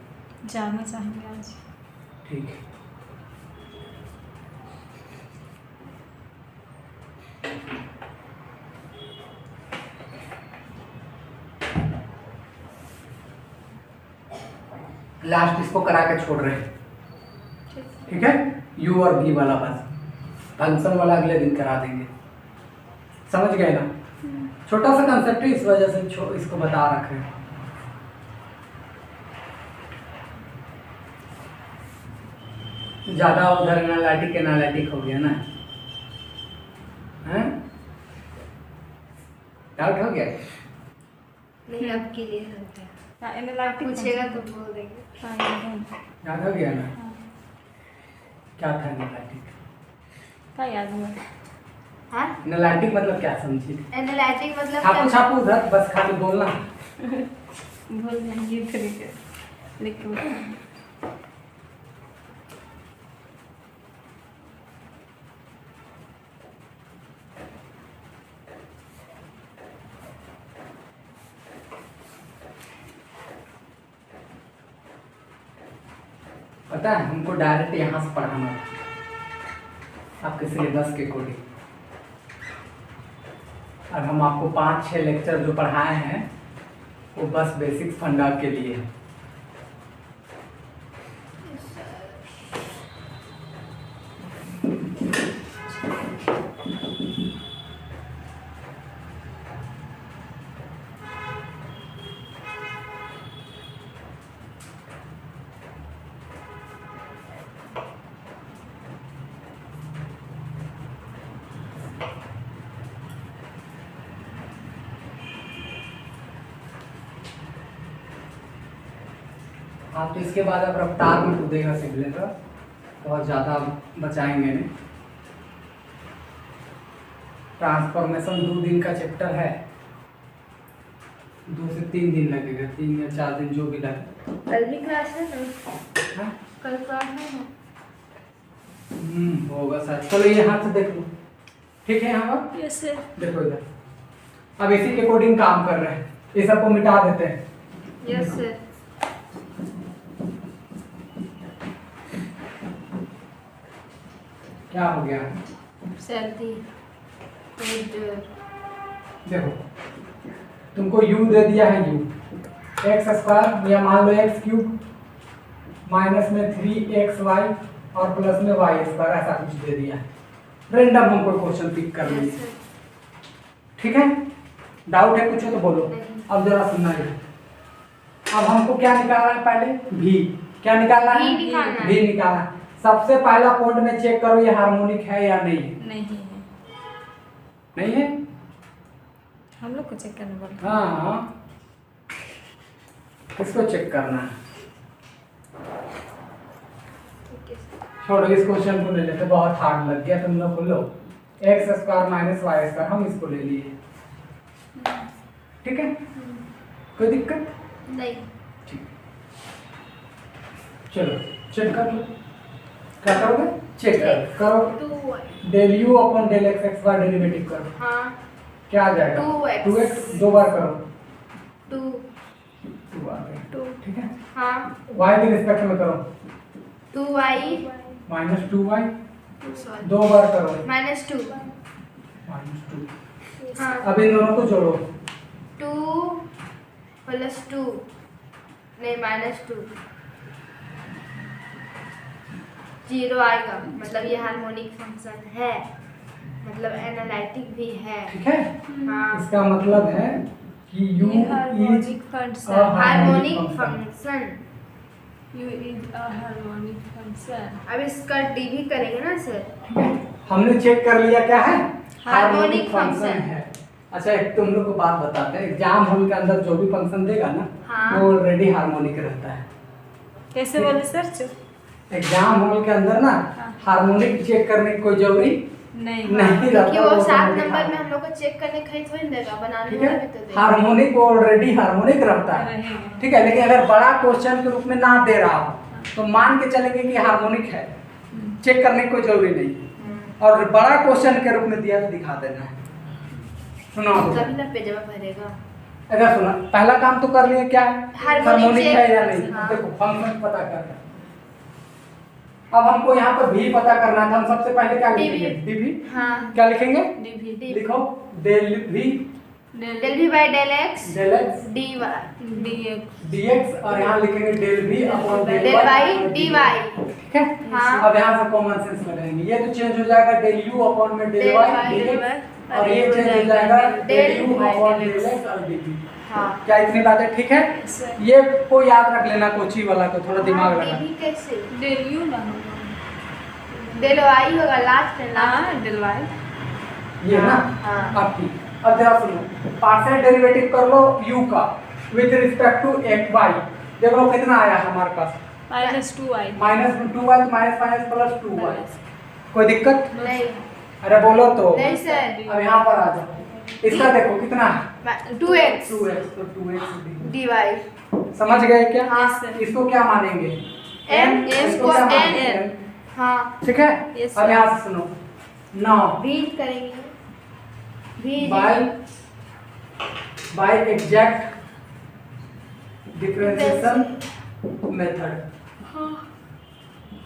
जाना चाहेंगे आज। ठीक है। लास्ट इसको करा के छोड़ रहे हैं, ठीक है। यू और बी वाला बस फंक्शन वाला अगले दिन करा देंगे, समझ गए ना। छोटा सा कंसेप्ट है, इस वजह से इसको बता रखे हैं। ज्यादा उधर एनालिटिक हो गया ना, हैं? डाउट हो गया? नहीं अब क्लियर हो गया। एनालिटिक पूछेगा तो बोल देंगे। याद हो गया ना? क्या था एनालिटिक? क्या याद हुआ? हाँ एनालिटिक मतलब क्या समझी? एनालिटिक मतलब छापू क्या? छापू उधर बस खाली बोलना। भूल जाएंगे तरीके लिख के बताएंगे। पता है हमको डायरेक्ट यहाँ से पढ़ाना है आपके सिलेबस के अकॉर्डिंग, और हम आपको 5-6 लेक्चर जो पढ़ाए हैं वो बस बेसिक फंडा के लिए है। आप तो इसके बाद अब रफ्तार में कूदेगा सिमुलेटर, बहुत ज़्यादा बचाएंगे नहीं। ट्रांसफॉर्मेशन 2 दिन का चैप्टर है, 2 से 3 दिन लगेगा, 3 या 4 दिन जो भी लगे। कल भी क्लास है ना? हाँ? कल क्लास है ना? होगा सर। चलो ये हाथ से देख लो, ठीक है। यहाँ पर यस सर। देखो इधर, अब इसी के अकॉर्डिंग काम कर रहे हैं, ये सबको मिटा देते हैं। Yes sir. क्या हो गया? सर्दी। देखो तुमको u दे दिया है, u एक्स स्क्वायर या मान लो एक्स क्यूब माइनस में 3xy और प्लस में वाई स्क्वायर, ऐसा कुछ दे दिया है। रेंडम हमको क्वेश्चन पिक कर लीजिए, ठीक है। डाउट है कुछ हो तो बोलो। अब जरा सुनना है, अब हमको क्या निकालना है? पहले v, क्या निकालना है? v निकालना है। v निकालना है। सबसे पहला पॉइंट में चेक करो ये हार्मोनिक है या नहीं है। नहीं है, नहीं है, हम लोग को चेक करना पड़ता हाँ इसको चेक करना है। छोड़ो इस क्वेश्चन को ले लेते, बहुत हार्ड लग गया तुम लोग को। लो X square minus Y square, हम इसको ले लिए, ठीक है। कोई दिक्कत नहीं। ठीक, चलो चेक कर लो। क्या करोगे? चेक करो। 2y। Del you upon del x x बार डेरिवेटिव करो, हाँ क्या आ जाएगा? 2x। 2x 2 बार करो, 2 2 आ गया, 2 ठीक है। हाँ y के रिस्पेक्ट में करो, 2y माइनस 2y 2 2 बार करो, माइनस 2। माइनस 2। हाँ अब इन दोनों को जोड़ो, 2 प्लस 2 नहीं माइनस 2 0 आएगा, मतलब ये हार्मोनिक फंक्शन है, मतलब एनालिटिक भी है। ठीक है। हाँ इसका मतलब है कि u ये is harmonic function. Harmonic function. You is a harmonic function. अब इसका डी भी करेंगे ना सर? ठीक है। हमने चेक कर लिया क्या है? हार्मोनिक फंक्शन है। अच्छा एक तुम लोग को बात बताते हैं, एग्जाम हॉल के अंदर जो भी फंक्शन देगा ना, हाँ। वो ऑलरेडी हार्मोनिक रहता है। कैसे बोले सर? चुप। एग्जाम हॉल के अंदर ना हार्मोनिक चेक करने की कोई जरूरी नहीं नहीं रहता। क्योंकि वो वो 7 automatic नंबर में हार्मोनिक। हम लोग को चेक करने खरीद थोड़ी देगा, बनाने ठीक में है। भी तो देगा। हार्मोनिक ऑलरेडी हार्मोनिक रहता है, रहेगा। ठीक है। लेकिन अगर बड़ा क्वेश्चन के रूप में ना दे रहा हो तो मान के चलेंगे कि हार्मोनिक है, चेक करने की कोई जरूरी नहीं। और बड़ा क्वेश्चन के रूप में दिया तो दिखा देना है। सुनो कभी ना पेजवा भरेगा। अगर सुना, पहला काम तो कर लिए, क्या है हार्मोनिक check। है या नहीं। हाँ। देखो फंक्शन पता करना। अब हमको यहाँ पर भी पता करना था, हम सबसे पहले क्या लिखेंगे, डीवी। हाँ क्या लिखेंगे, डीवी लिखो del v del v by del x del x d y dx dx, और यहाँ लिखेंगे del v upon del y d y. ठीक है। हाँ। अब यहाँ से कॉमन सेंस लगाएंगे, ये तो चेंज हो जाएगा डेल u अपॉन में del del y y, dx, dx, और ये चेंज हो जाएगा del del u y, upon del del x। x और dv। हाँ क्या इतनी बातें ठीक है। ये को याद रख लेना, कोची वाला को थोड़ा दिमाग लगा। डी कैसे डेल यू ना होगा। डेल वाई होगा लास्ट में ना। हाँ डेल वाई ये ना हाँ। आपकी। अब जरा सुनो, पार्शियल डेरिवेटिव कर लो u का विद रिस्पेक्ट टू xy। देख लो कितना आया हमारे पास, -2y -2y तो माइनस माइनस प्लस 2y। कोई दिक्कत, नहीं अरे बोलो तो। नहीं सर अब यहाँ पर आ जाओ, इसका देखो कितना है 2x 2x, तो 2x डी वाई। समझ गए क्या। हाँ। इसको क्या मानेंगे, M, इसको इसको क्या N। मानेंगे, हाँ ठीक है। Yes, अब sir। यहाँ से सुनो, नाउ भी करेंगे भी बाय एग्जैक्ट डिफरेंशिएशन मेथड।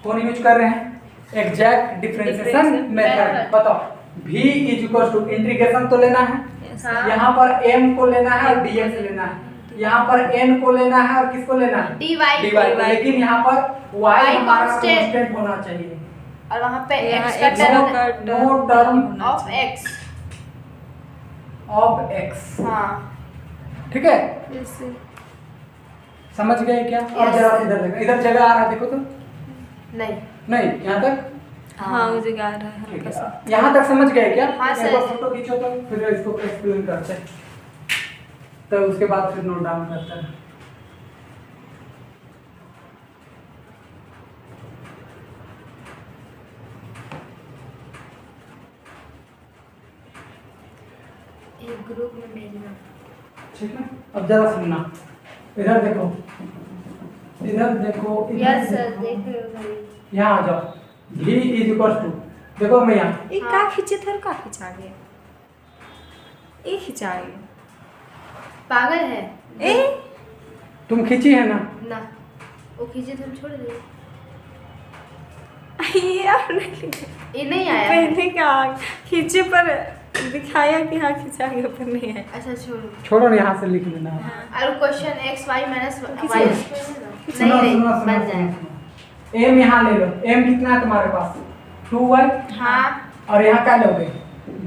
कौन यूज कर रहे हैं, exact differentiation Differentiation method. method। बताओ, v is equal to integration तो लेना है, हाँ। यहाँ पर m को लेना है और dx लेना है, यहाँ पर n को लेना है और किसको लेना है, डी वाई। dy को। लेकिन यहाँ पर y Y हमारा constant। कांस्टेंट होना चाहिए। और वहाँ पे यहाँ x का x टर्म का no term of x। Of x, हाँ ठीक है। जैसे समझ गए क्या। अब Yes, जरा sir। इधर देखो, इधर जगह आ रहा है, देखो तो। नहीं नहीं, यहाँ तक हाँ मुझे गा रहा है ठीक हल्का सा। है। यहाँ तक समझ गए क्या। हाँ, एक सर। बार फोटो खींचो तो फिर इसको एक्सप्लेन करते हैं, तो उसके बाद फिर नोट डाउन करते हैं। एक ग्रुप में भेजना। ठीक है। अब जरा सुनना, इधर देखो, इधर देखो, इधर यस सर देखो। देख रहे हो भाई। यहाँ आ जाओ, v इज इक्वल टू, देखो मैं यहाँ ये का खींचे थे और का खिंचा गया, ये खिंचा गया पागल है ए तुम खींची है ना, ना, वो खींचे तो हम छोड़ देंगे। ये आपने लिखा। ये नहीं आया। पहले का खींचे पर दिखाया कि हाँ खिंचा गया पर नहीं है। अच्छा छोड़ो। छोड़ो ना, यहाँ से लिख लेना। और क्वेश्चन x y माइनस सुनो, y सुनो, नहीं सुनो, नहीं बन सुनो, जाए। सुनो। m यहाँ ले लो, m कितना है तुम्हारे पास 2y, हाँ और यहाँ क्या लोगे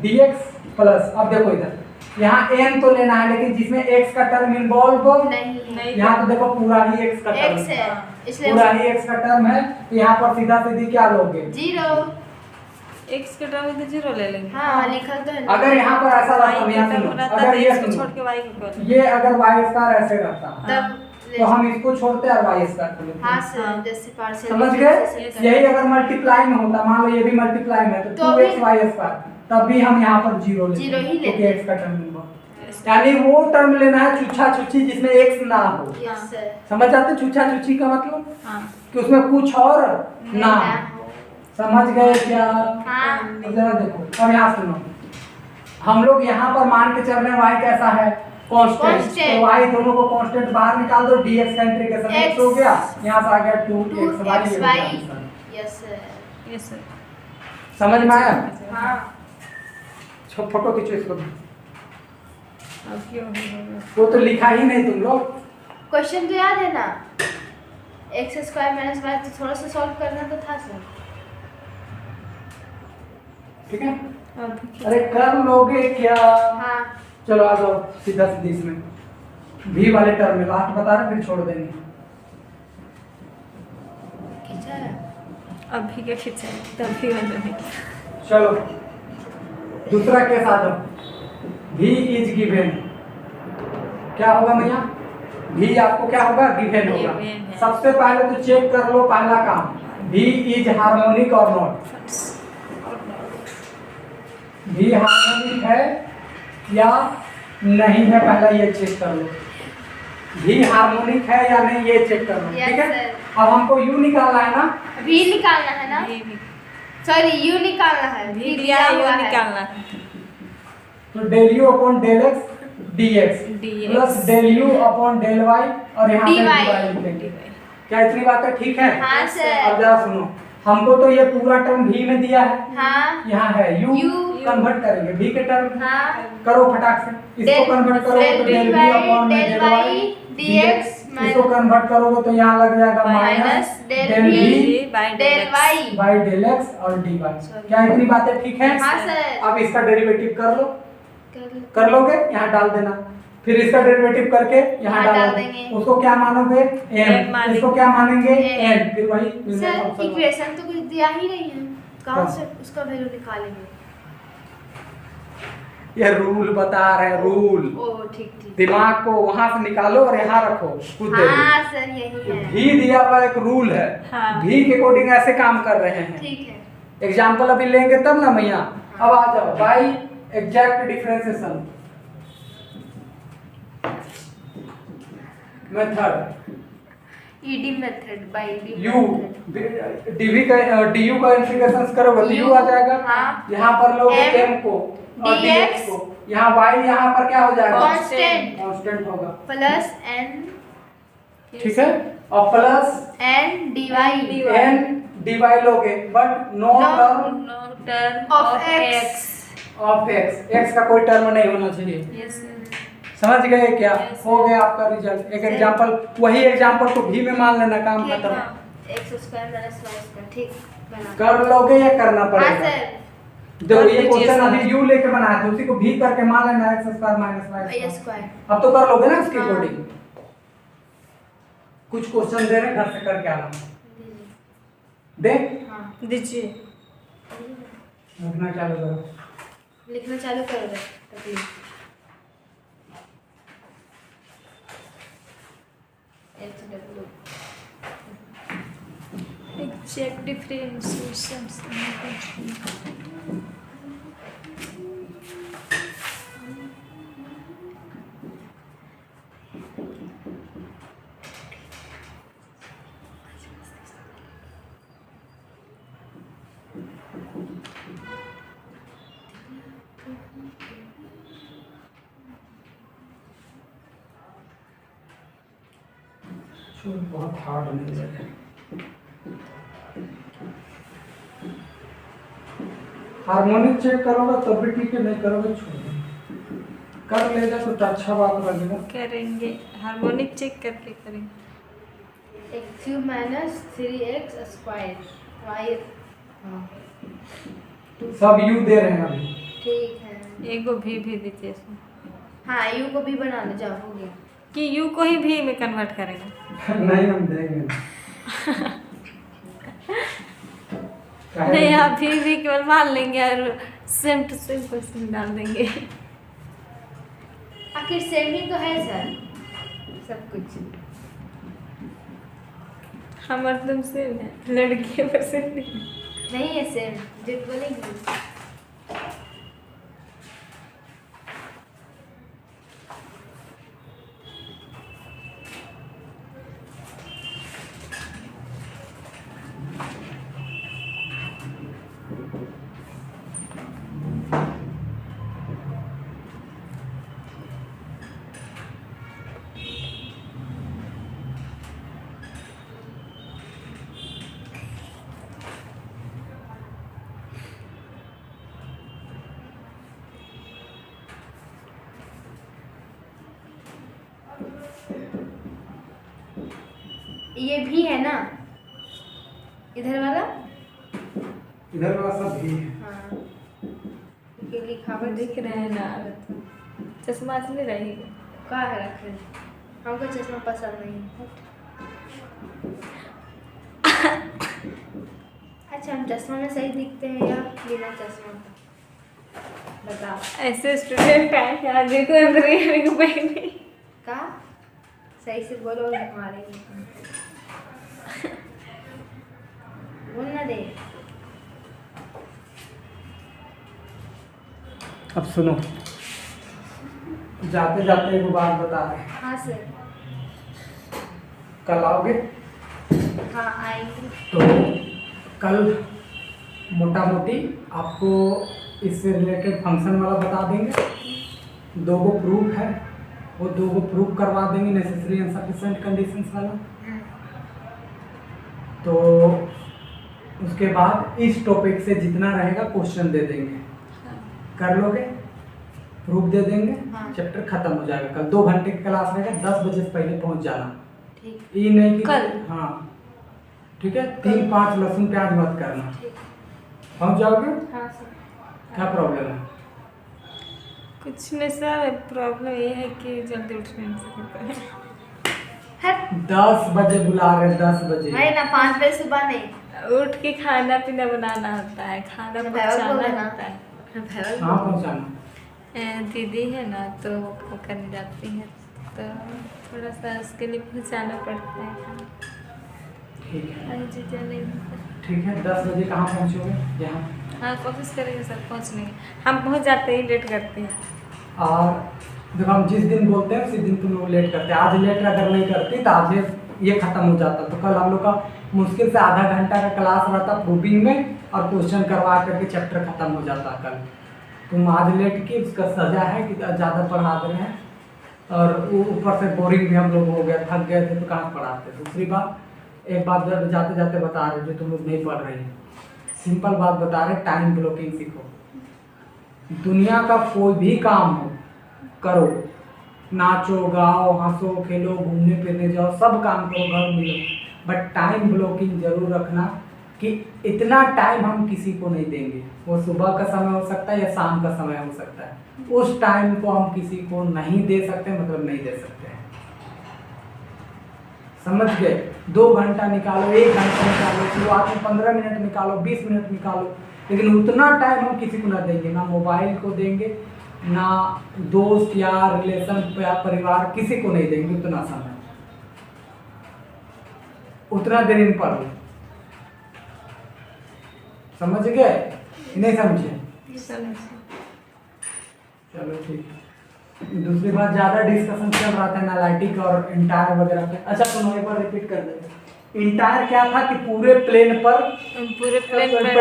dx प्लस। अब देखो इधर, यहाँ n तो लेना है, लेकिन जिसमें x का टर्म इन्वॉल्व हो, नहीं यहाँ तो देखो पूरा ही x का टर्म x है इसलिए पूरा ही x का टर्म है, तो यहाँ पर सीधा सीधी क्या लोगे। 0। x का टर्म तो 0 ले लेंगे। हाँ लिखल तो है ना। अगर यहाँ पर ऐसा रहता, y यहाँ का सुनो, टर्म रहता अगर तो ये x को सुनो, छोड़ के y को कर ये अगर y स्क्वायर ऐसे रहता तब तो हम इसको छोड़ते और y स्क्वायर को लेते। हाँ सर हाँ। जैसे पार्शियल समझ गए। यही अगर मल्टीप्लाई में होता, मान लो ये भी मल्टीप्लाई में है, तो तो 2x y स्क्वायर, तब भी हम यहाँ पर 0 लेते जीरो ही क्योंकि लेते। x का टर्म इन्वॉल्व। यानी वो टर्म लेना है छुछा छुछी जिसमें x ना हो। यस सर समझ आते छुछा छुछी का मतलब, हाँ कि उसमें कुछ और ना हो। समझ गए क्या। हाँ अब जरा देखो, अब यहाँ सुनो, हम लोग यहाँ पर मान के चल रहे हैं y कैसा है, कांस्टेंट। Constant। तो y दोनों को कांस्टेंट बाहर निकाल दो, dx का इंटीग्रेशन x हो गया, यहाँ से आ गया 2xy। 2xy yes sir. Yes sir. समझ में आया। हाँ फोटो खींचो इसको भी। अब क्यों हो गया? वो तो लिखा ही नहीं तुम लोग। क्वेश्चन तो याद है ना, x स्क्वायर माइनस y, तो थोड़ा सा सॉल्व करना तो था सर। ठीक है, अब खींच- अरे कर लोगे क्या। हाँ चलो आ जाओ सीधा सीधी इसमें, v वाले टर्म में लास्ट बता रहे, फिर छोड़ देंगे। खींचा है। अभी क्या खींचा है? तभी मैंने नहीं किया। चलो दूसरा केस आ जाओ, v इज गिवन। क्या होगा भैया, v आपको क्या होगा, गिवन होगा। Given है। सबसे पहले तो चेक कर लो पहला काम, v इज हार्मोनिक और नॉट। v हार्मोनिक है या नहीं है, पहला ये चेक कर लो। v हार्मोनिक है या नहीं ये चेक कर लो। Yes, ठीक है, sir। अब हमको u निकालना है ना। v निकालना है ना, ये भी सॉरी u निकालना है। भी दिया है, ये निकालना है। तो del u upon del x dx dx plus del you upon del Y और यहाँ पे dy dy लिखेंगे। क्या इतनी बातें ठीक है? हाँ सर। अब जरा सुनो, हमको तो ये पूरा टर्म v में दिया है, हाँ यहाँ है u, u कन्वर्ट करेंगे v के टर्म, हाँ करो फटाक से, इसको कन्वर्ट करोगे तो del v upon del del y y dx इसको कन्वर्ट करोगे तो यहाँ लग जाएगा minus minus del del v v del y. By del x और dy। क्या इतनी बातें ठीक है? हाँ सर। अब इसका डेरिवेटिव कर लो, कर कर लोगे, यहाँ डाल देना, फिर इसका डेरिवेटिव करके यहाँ यहाँ डाल डाल देंगे। देंगे। उसको क्या मानोगे? M मानेंगे। इसको क्या मानेंगे? M। n। फिर वही सर इक्वेशन तो कुछ दिया ही नहीं है, कहाँ से उसका वैल्यू निकालेंगे? ये रूल बता रहे, रूल। ओ ठीक ठीक। दिमाग को वहां से निकालो और यहाँ रखो, कुछ देर हाँ सर यही है। भी दिया हुआ एक रूल है, हाँ। भी के अकॉर्डिंग ऐसे काम कर रहे हैं। ठीक है। एग्जाम्पल अभी लेंगे तब ना मैया। अब आ जाओ, by exact differentiation method, ED method by ED u dv का डीयू का इंटीग्रेशन करोगे तो यू आ जाएगा। हाँ। यहाँ पर लोग M, m को और dx dx को, यहाँ y यहाँ पर क्या हो जाएगा? कांस्टेंट कांस्टेंट होगा, प्लस एन ठीक है, और plus n d n dy लोगे, बट नो No. टर्म no term of x. Of x, x का कोई टर्म नहीं होना चाहिए। yes sir समझ गए क्या? Yes, हो गया आपका रिजल्ट। एक एग्जांपल, वही एग्जांपल को भी में मान लेना, काम खत्म। X square minus Y square, ठीक बना। कर लोगे या करना हाँ पड़ेगा? सर। देखो कर ये लीजिए क्वेश्चन सर। अभी यू लेके बनाया था, उसी को भी करके मान लेना x square minus y y square. Square. अब तो कर लोगे ना उसके हाँ। अकॉर्डिंग। कुछ क्वेश्चन दे रहे, घर से करके आना। दे हाँ दीजिए लिखना चालू करो। लिखना चालू कर दे तकलीफ। exact differentiation बहुत हार्ड नहीं है। हार्मोनिक चेक करोगे तब भी ठीक है, नहीं करोगे छोड़ दो। कर लेगा तो अच्छा बात लगेगा। करेंगे, हार्मोनिक चेक करके करेंगे। X cube minus 3x square y. हाँ सब यू दे रहे हैं अभी। ठीक है। एगो भी दीजिए इसमें। हाँ यू को भी बना ले, जाओ हो गया। कि यू को ही भी में कन्वर्ट करेंगे। नहीं हम देंगे नहीं, आप भी केवल मान लेंगे और सेम टू सेम क्वेश्चन डाल देंगे। आखिर सेम ही तो है सर सब कुछ। हमारे तुम सेम है, लड़कियों पर सेम नहीं है सेम, जित बोलेंगे। ये भी है ना इधर वाला? इधर वाला सब भी है। हाँ ये लिखावट दिख रहे हैं ना। चश्मा इसलिए रहेगा। का है रखे, हमको चश्मा पसंद नहीं है। अच्छा हम चश्मा में सही दिखते हैं या बिना चश्मा का? बताओ। ऐसे स्टूडेंट का आज देखो अंदर को पहने का सही से बोलो, हमारे बोल ना दे। अब सुनो, जाते जाते एक बात बता रहे हैं। हाँ सर। कल आओगे हाँ आएंगे। तो कल मोटा मोटी आपको इससे रिलेटेड फंक्शन वाला बता देंगे। 2 गो प्रूफ है, वो 2 गो प्रूफ करवा देंगे, नेसेसरी एंड सफिशिएंट कंडीशंस वाला। तो उसके बाद इस टॉपिक से जितना रहेगा क्वेश्चन दे देंगे, कर लोगे, प्रूफ दे देंगे, हाँ। चैप्टर खत्म हो जाएगा। कल 2 घंटे की क्लास रहेगा, 10 बजे से पहले पहुंच जाना। ठीक। ये नहीं कि कल? हाँ ठीक है, 3-5 लहसुन प्याज मत करना। पहुंच जाओगे? हाँ सर। क्या प्रॉब्लम है? कुछ नहीं सर, प्रॉब्लम ये है कि जल्दी उठ नहीं सकते हैं। हट 10 बजे बुला रहे, 10 बजे। नहीं ना, 5 बजे सुबह नहीं। उठ के खाना पीना बनाना होता है, खाना पहुँचाना होता है। कहाँ पहुँचाना? दीदी है ना, तो वो करने जाती है, तो थोड़ा सा उसके लिए पहुँचाना पड़ता है। ठीक है, अरे जीजा नहीं होता। ठीक है। 10 बजे कहाँ पहुँचोगे? यहाँ। हाँ कोशिश करेंगे सर पहुँचने की। हम पहुँच जाते ही लेट करते हैं। और देखो, हम जिस दिन बोलते हैं उसी दिन तुम लोग लेट करते हैं। आज लेट अगर नहीं करती तो आज ये खत्म हो जाता। तो कल हम लोग का मुश्किल से आधा घंटा का क्लास रहता प्रूविंग में, और क्वेश्चन करवा करके चैप्टर खत्म हो जाता कल। तुम आज लेट की, उसका सजा है कि ज़्यादा पढ़ा दे रहे हैं, और ऊपर से बोरिंग भी हम लोग हो गए, थक गए थे, तो कहाँ पढ़ाते। दूसरी बात, एक बात जाते जाते बता रहे जो तुम लोग नहीं पढ़ रहे हैं, सिंपल बात बता रहे, टाइम ब्लॉकिंग सीखो। दुनिया का कोई भी काम हो करो, नाचो गाओ हंसो खेलो घूमने फिरने जाओ, सब काम करो, घर मिलो, बट टाइम ब्लॉकिंग जरूर रखना कि इतना टाइम हम किसी को नहीं देंगे। वो सुबह का समय हो सकता है या शाम का समय हो सकता है, उस टाइम को हम किसी को नहीं दे सकते, मतलब नहीं दे सकते हैं। समझ गए? 2 घंटा निकालो, 1 घंटा निकालो, शुरुआत में 15 मिनट निकालो, 20 मिनट निकालो, लेकिन उतना टाइम हम किसी को ना देंगे, ना मोबाइल को देंगे, ना दोस्त यार रिलेशन या परिवार, किसी को नहीं देंगे उतना समय। उतना देर इन पढ़ो। समझ गए? नहीं समझे? चलो ठीक है। दूसरी बात, ज़्यादा डिस्कशन चल रहा था एनालिटिक और इंटायर वगैरह पे। अच्छा सुनो, एक बार रिपीट कर देते। इंटायर क्या था कि पूरे प्लेन पर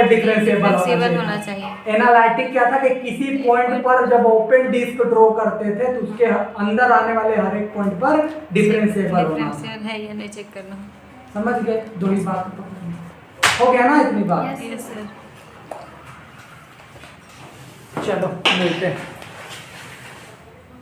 डिफरेंशिएबल होना चाहिए। एनालिटिक क्या था कि किसी पॉइंट पर जब ओपन डिस्क ड्रॉ करते थे तो उसके अंदर आने वाले हर एक पॉइंट पर डिफरेंशिएबल होना है या नहीं चेक करना। समझ गए? 2 ही बात हो गया ना, इतनी बात। Yes sir. चलो मिलते हैं।